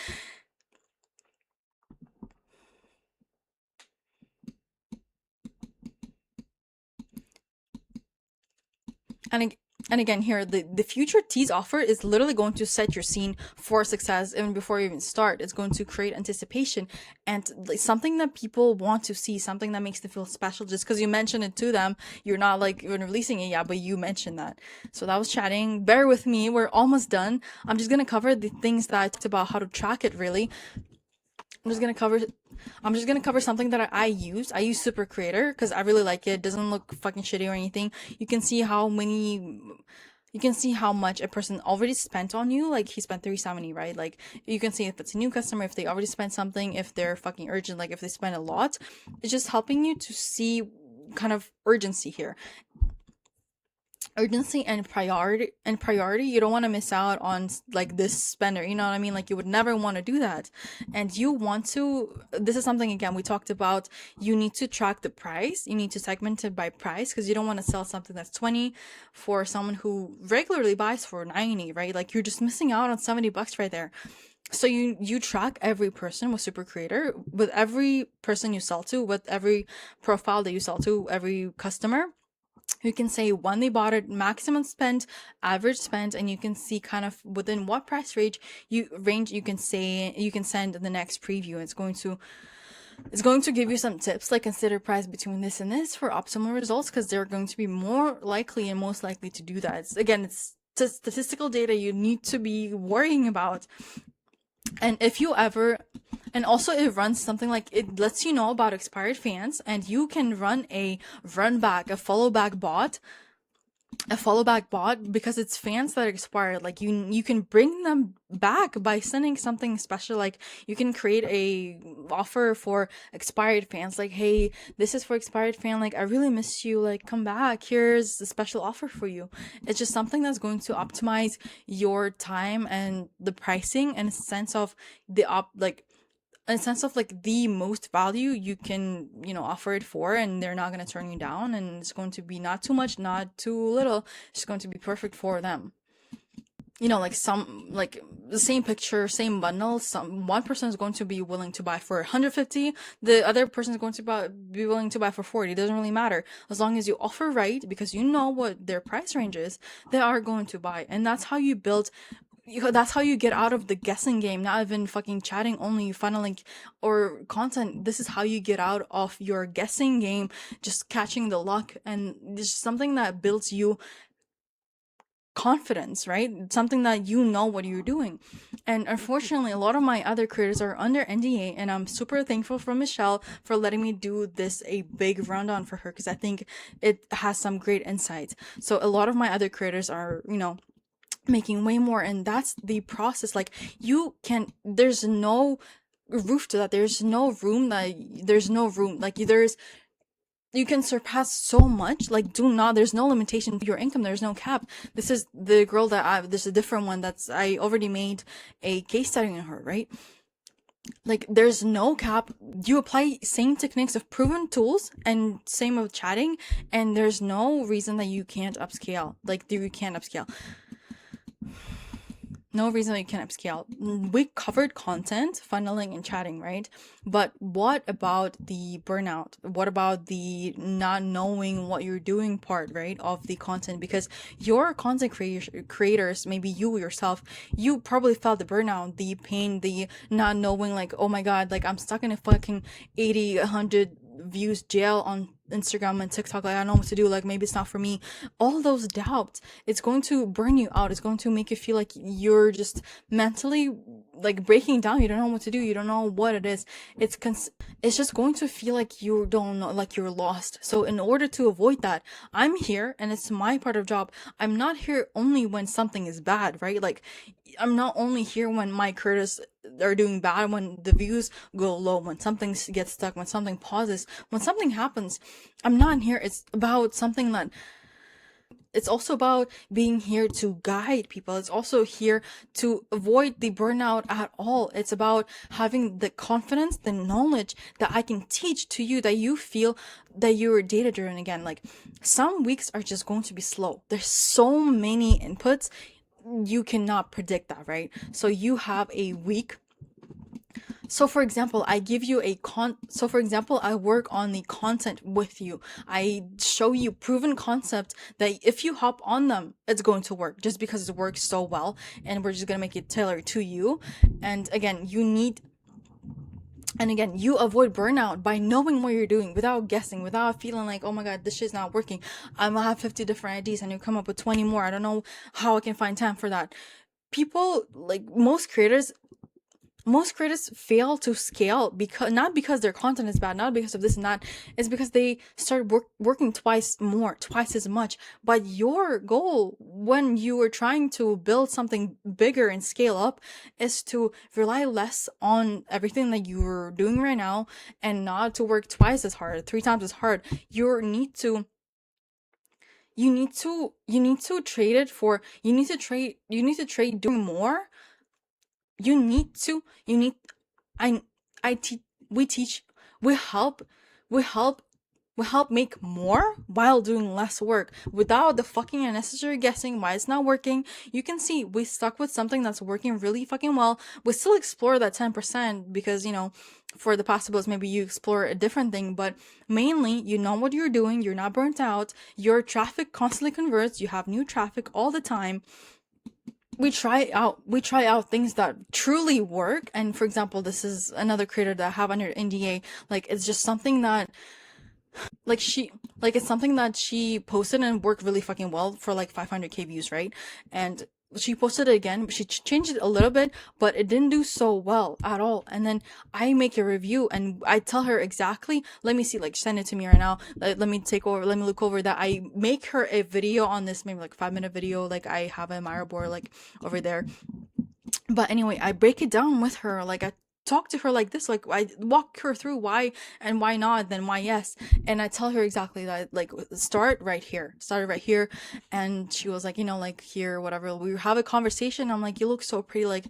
And and again, here, the future tease offer is literally going to set your scene for success even before you even start. It's going to create anticipation and like, something that people want to see, something that makes them feel special. Just because you mentioned it to them, you're not like even releasing it yet, but you mentioned that. So that was chatting. Bear with me, we're almost done. I'm just gonna cover the things that I talked about, how to track it really. I'm just gonna cover something that I use. I use Super Creator because I really like it. It doesn't look fucking shitty or anything. You can see how much a person already spent on you. Like, he spent 370, right? Like, you can see if it's a new customer, if they already spent something, if they're fucking urgent, like if they spend a lot. It's just helping you to see kind of urgency here. Urgency and priority. You don't want to miss out on like this spender, you know what I mean? Like, you would never want to do that. And you want to, this is something again we talked about, you need to track the price. You need to segment it by price because you don't want to sell something that's 20 for someone who regularly buys for 90, right? Like, you're just missing out on 70 bucks right there. So you track every person with Super Creator, with every person you sell to, with every profile that you sell to, every customer. You can say when they bought it, maximum spend, average spend, and you can see kind of within what price range you can send the next preview. It's going to give you some tips, like consider price between this and this for optimal results, because they're going to be more likely and most likely to do that. It's statistical data you need to be worrying about. And if you ever, and also it runs something like, it lets you know about expired fans, and you can run a follow back bot, because it's fans that are expired. Like, you can bring them back by sending something special. Like, you can create a offer for expired fans, like, hey, this is for expired fan, like, I really miss you, like, come back, here's a special offer for you. It's just something that's going to optimize your time and the pricing, and a sense of the most value you can, offer it for, and they're not going to turn you down, and it's going to be not too much, not too little. It's going to be perfect for them. like the same picture, same bundle, one person is going to be willing to buy for 150, the other person is going to be willing to buy for 40. It doesn't really matter. As long as you offer right, because you know what their price range is, they are going to buy. And that's how you build that's how you get out of the guessing game, not even fucking chatting only, funneling or content. This is how you get out of your guessing game, just catching the luck. And this is something that builds you confidence, right? Something that you know what you're doing. And unfortunately, a lot of my other creators are under NDA, and I'm super thankful for Michelle for letting me do this a big rundown for her, because I think it has some great insights. So a lot of my other creators are, making way more, and that's the process. Like, there's no roof to that. There's no room. Like, you can surpass so much. Like, there's no limitation to your income. There's no cap. This is the girl this is a different one I already made a case study on her, right? Like, there's no cap. You apply same techniques of proven tools and same of chatting, and there's no reason that you can't upscale. No reason you can't upscale. We covered content, funneling, and chatting, right? But what about the burnout? What about the not knowing what you're doing part, right, of the content? Because your content creators, maybe you yourself, you probably felt the burnout, the pain, the not knowing, like, oh my god, like, I'm stuck in a fucking 80, 100 views jail on Instagram and TikTok. Like, I don't know what to do. Like, maybe it's not for me. All those doubts, it's going to burn you out. It's going to make you feel like you're just mentally, like, breaking down. You don't know what to do. You don't know what it is. It's just going to feel like you don't know, like you're lost. So in order to avoid that, I'm here, and it's my part of job. I'm not here only when something is bad, right? Like, I'm not only here when my creators are doing bad, when the views go low, when something gets stuck, when something pauses, when something happens. I'm not here. It's also about being here to guide people. It's also here to avoid the burnout at all. It's about having the confidence, the knowledge that I can teach to you, that you feel that you're data driven again. Like, some weeks are just going to be slow. There's so many inputs. You cannot predict that, right? So you have a week. So for example, I work on the content with you. I show you proven concepts that if you hop on them, it's going to work, just because it works so well, and we're just going to make it tailored to you. And again, you avoid burnout by knowing what you're doing, without guessing, without feeling like, oh my god, this shit's not working. I'm gonna have 50 different ideas, and you come up with 20 more. I don't know how I can find time for that. People, like, most creators fail to scale, not because their content is bad, not because of this and that. It's because they start working twice as much. But your goal when you are trying to build something bigger and scale up is to rely less on everything that you're doing right now, and not to work twice as hard, 3 times as hard. You need to trade doing more. We help make more while doing less work, without the fucking unnecessary guessing why it's not working. You can see we stuck with something that's working really fucking well. We still explore that 10%, because, for the possibles, maybe you explore a different thing, but mainly, you know what you're doing, you're not burnt out, your traffic constantly converts, you have new traffic all the time. We try out things that truly work. And for example, this is another creator that I have under NDA. Like, it's just something that, it's something that she posted and worked really fucking well for like 500k views, right? And she posted it again, but she changed it a little bit, but it didn't do so well at all. And then I make a review, and I tell her exactly, let me see, like, send it to me right now. Let me look over that. I make her a video on this, maybe like 5-minute video. Like, I have a Miro board, like, over there. But anyway, I break it down with her. Like, I talk to her like this, like, I walk her through why and why not, then why yes, and I tell her exactly that, like, started right here, and she was like, like, here, whatever. We have a conversation. I'm like, you look so pretty, like,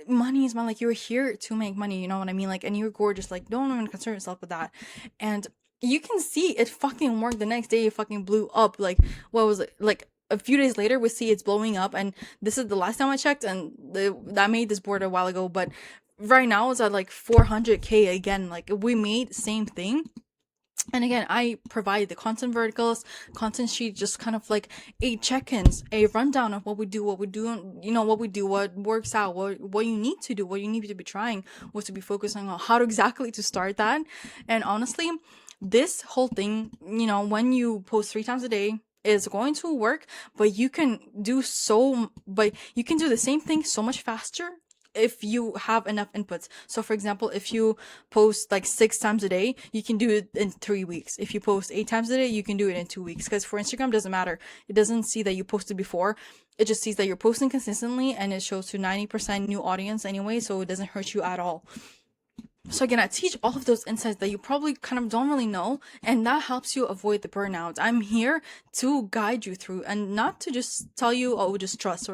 money is my, like, you're here to make money, you know what I mean, like, and you're gorgeous, like, don't even concern yourself with that. And you can see it fucking worked. The next day it fucking blew up. Like, what was it, like, a few days later we see it's blowing up, and this is the last time I checked, and I made this board a while ago, but right now it's at like 400k again. Like we made same thing. And again, I provide the content verticals, content sheet, just kind of like a check-ins, a rundown of what we do, what we do, what works out, what you need to do, what you need to be trying, what to be focusing on, how to exactly to start that. And honestly, this whole thing, when you post 3 times a day, is going to work, but you can do the same thing so much faster if you have enough inputs. So for example, if you post like 6 times a day, you can do it in 3 weeks. If you post 8 times a day, you can do it in 2 weeks. Because for Instagram, doesn't matter. It doesn't see that you posted before. It just sees that you're posting consistently, and it shows to 90% new audience anyway, so it doesn't hurt you at all. So again, I teach all of those insights that you probably kind of don't really know, and that helps you avoid the burnout. I'm here to guide you through, and not to just tell you, oh, just trust.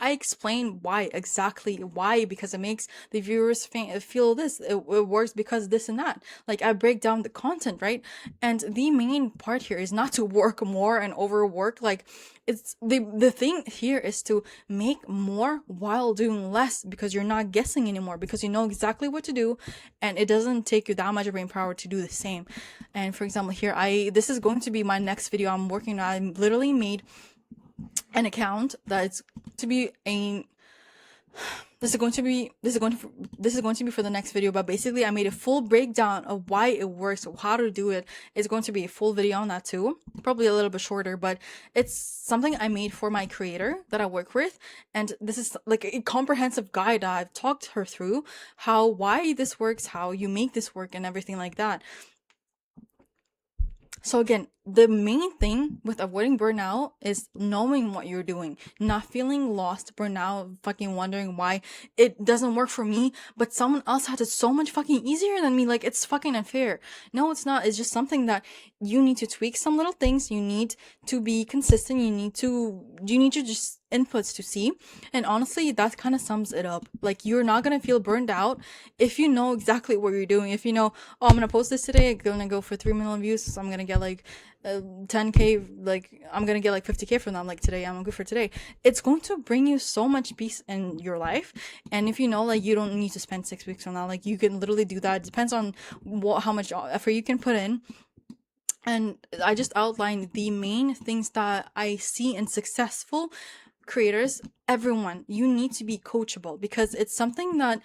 I explain exactly why, because it makes the viewers feel this. It works because this and that. Like I break down the content, right? And the main part here is not to work more and overwork. Like it's the thing here is to make more while doing less, because you're not guessing anymore, because you know exactly what to do, and it doesn't take you that much brain power to do the same. And for example, here this is going to be my next video I'm working on. I literally made an account that's to be a this is going to be for the next video, but basically I made a full breakdown of why it works, how to do it. It's going to be a full video on that too, probably a little bit shorter, but it's something I made for my creator that I work with, and this is like a comprehensive guide. I've talked her through why this works, how you make this work, and everything like that. So again, the main thing with avoiding burnout is knowing what you're doing, not feeling lost, burnout, fucking wondering why it doesn't work for me, but someone else has it so much fucking easier than me. Like, it's fucking unfair. No, it's not. It's just something that you need to tweak some little things. You need to be consistent. You need to just inputs to see. And honestly, that kind of sums it up. Like, you're not gonna feel burned out if you know exactly what you're doing. If you know, oh, I'm gonna post this today, I'm gonna go for 3 million views, so I'm gonna get like 10k, like I'm gonna get like 50k from them. Like today, I'm good for today. It's going to bring you so much peace in your life. And if you know, like, you don't need to spend 6 weeks on that, like you can literally do that. It depends on how much effort you can put in. And I just outlined the main things that I see in successful creators. Everyone, you need to be coachable, because it's something that,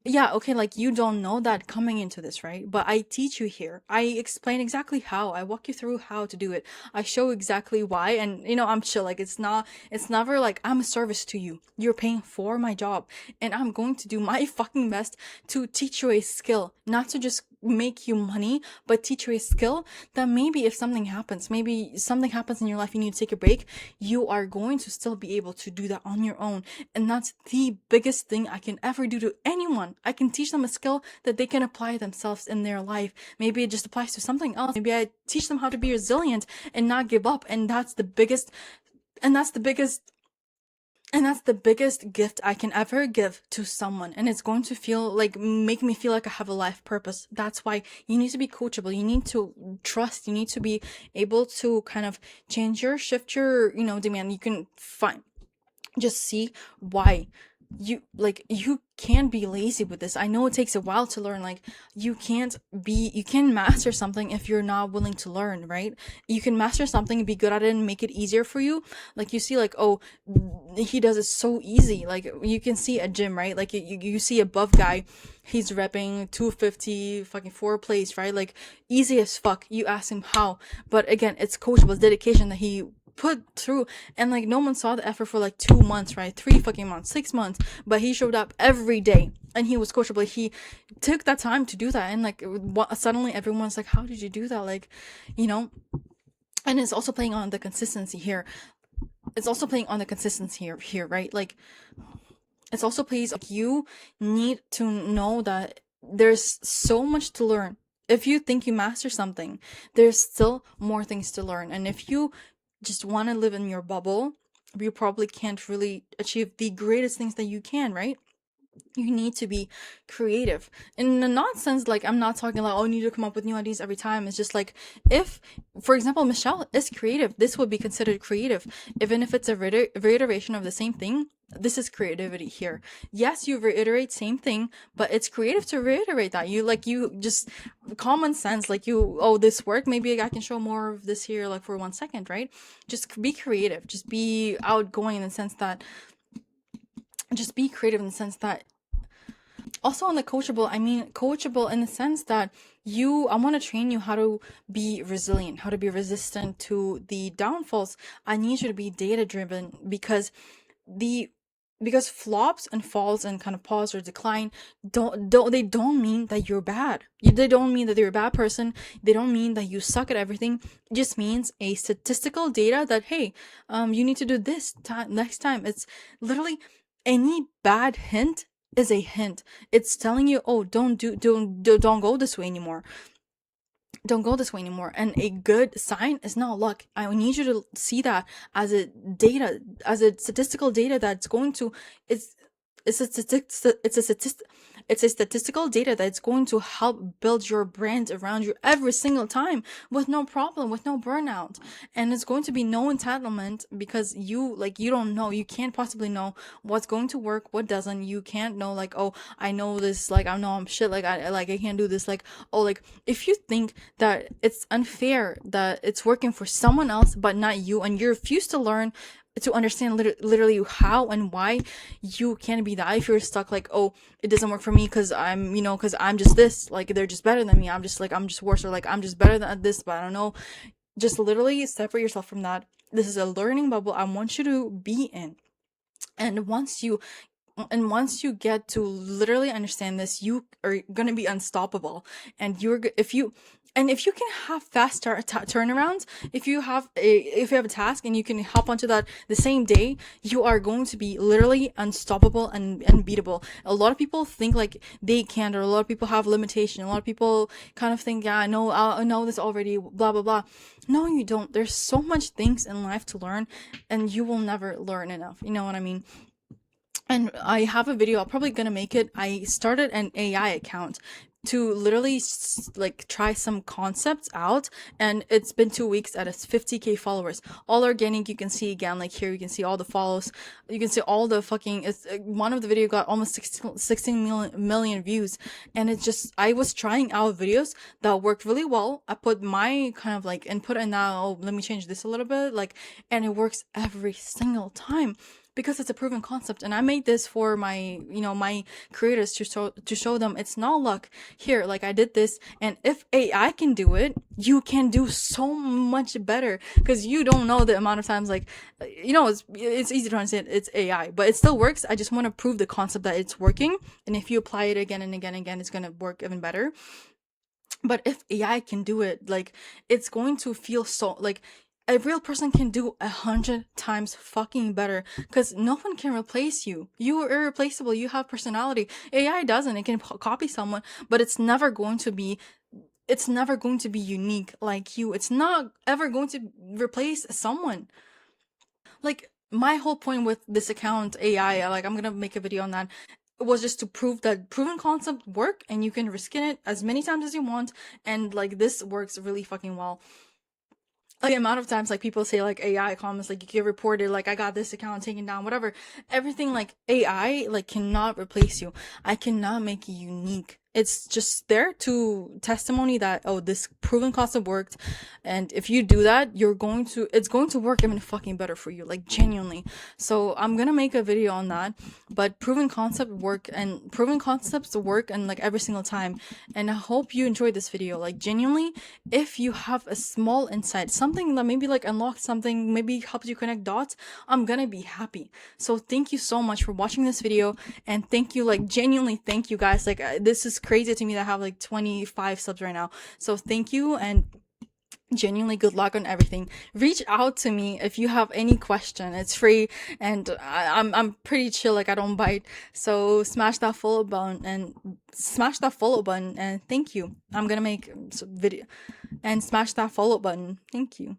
yeah, okay, like you don't know that coming into this, right? But I teach you here. I explain exactly how. I walk you through how to do it. I show exactly why. And I'm chill. Like, it's never like I'm a service to you. You're paying for my job, and I'm going to do my fucking best to teach you a skill, not to just make you money, but teach you a skill that maybe if something happens in your life, you need to take a break, you are going to still be able to do that on your own. And that's the biggest thing I can ever do to anyone. I can teach them a skill that they can apply themselves in their life. Maybe it just applies to something else. Maybe I teach them how to be resilient and not give up. And that's the biggest gift I can ever give to someone. And it's going to make me feel like I have a life purpose. That's why you need to be coachable. You need to trust. You need to be able to kind of shift your, demand. You can just see why you can't be lazy with this. I know it takes a while to learn. Like, you can master something if you're not willing to learn, right? You can master something and be good at it and make it easier for you. Like, you see, like, oh, he does it so easy. Like, you can see a gym, right? Like, you see a buff guy, he's repping 250 fucking 4 plates, right? Like, easy as fuck. You ask him how, but again, it's coachable. It's dedication that he put through, and like no one saw the effort for like 2 months, right? 3 fucking months, 6 months, but he showed up every day and he was coachable. He took that time to do that, and like suddenly everyone's like, how did you do that? Like, and it's also playing on the consistency here. Right? Like, it's also plays, like, you need to know that there's so much to learn. If you think you master something, there's still more things to learn. And if you just want to live in your bubble, you probably can't really achieve the greatest things that you can, right? You need to be creative in a not sense like I'm not talking like, oh, you need to come up with new ideas every time. It's just like, if for example Michelle is creative, this would be considered creative. Even if it's a reiteration of the same thing, this is creativity here. Yes, you reiterate same thing, but it's creative to reiterate that. You just common sense, like, oh, this work, maybe I can show more of this here, like, for 1 second, right? Just be creative, just be outgoing in the sense that, just be creative in the sense that, also on the coachable, I mean coachable in the sense that I want to train you how to be resilient, how to be resistant to the downfalls. I need you to be data driven, because the because flops and falls and kind of pause or decline don't mean that you're bad. They don't mean that you're a bad person. They don't mean that you suck at everything. It just means a statistical data that, hey, you need to do this next time. It's literally, any bad hint is a hint. It's telling you, oh, don't go this way anymore. Don't go this way anymore. And a good sign is not luck. I need you to see that as a statistical data that's going to, it's a statistical data that's going to help build your brand around you every single time, with no problem, with no burnout. And it's going to be no entitlement, because you don't know, you can't possibly know what's going to work, what doesn't. You can't know, like, oh, I know this, like, I know I'm shit, like, I can't do this, like, oh, like, if you think that it's unfair that it's working for someone else but not you, and you refuse to learn to understand literally how and why you can't be that. If you're stuck, like, oh, it doesn't work for me because I'm just this, like, they're just better than me, I'm just worse, or like, I'm just better than this, but I don't know. Just literally separate yourself from that. This is a learning bubble I want you to be in. And once you get to literally understand this, you are gonna be unstoppable. And if you can have fast turnarounds, if you have a task and you can hop onto that the same day, you are going to be literally unstoppable and unbeatable. A lot of people think like they can't, or a lot of people have limitation. A lot of people kind of think, yeah, I know this already, blah blah blah. No, you don't. There's so much things in life to learn, and you will never learn enough. You know what I mean? And I have a video, I'm probably gonna make it. I started an AI account to literally like try some concepts out, and it's been 2 weeks at 50K followers, all organic. You can see again, like here, you can see all the follows, you can see all the fucking, one of the video got almost 16 million views. And it's just, I was trying out videos that worked really well. I put my kind of like input, and now, oh, let me change this a little bit, like, and it works every single time, because it's a proven concept. And I made this for my creators to show them it's not luck. Here, like, I did this, and if AI can do it, you can do so much better, because you don't know the amount of times, like, it's easy to understand it's AI, but it still works. I just want to prove the concept that it's working, and if you apply it again and again and again, it's going to work even better. But if AI can do it, like, it's going to feel so, like, a real person can do 100 times fucking better, because no one can replace you. You are irreplaceable. You have personality. AI doesn't. It can copy someone, but it's never going to be unique like you. It's not ever going to replace someone. Like, my whole point with this account, AI, like, I'm gonna make a video on that, was just to prove that proven concept work, and you can reskin it as many times as you want, and like, this works really fucking well. Like, the amount of times, like, people say, like, AI comments, like, you get reported, like, I got this account taken down, whatever, everything, like, AI, like, cannot replace you. I cannot make you unique. It's just there to testimony that, oh, this proven concept worked, and if you do that, it's going to work even fucking better for you, like, genuinely. So I'm gonna make a video on that. But proven concepts work, and like, every single time. And I hope you enjoyed this video. Like, genuinely, if you have a small insight, something that maybe like unlocks something, maybe helps you connect dots, I'm gonna be happy. So thank you so much for watching this video, and thank you, like, genuinely thank you guys. Like, this is crazy to me that I have like 25 subs right now. So thank you, and genuinely good luck on everything. Reach out to me if you have any question. It's free, and I'm pretty chill, like, I don't bite. So smash that follow button, and thank you. I'm gonna make video, and smash that follow button. Thank you.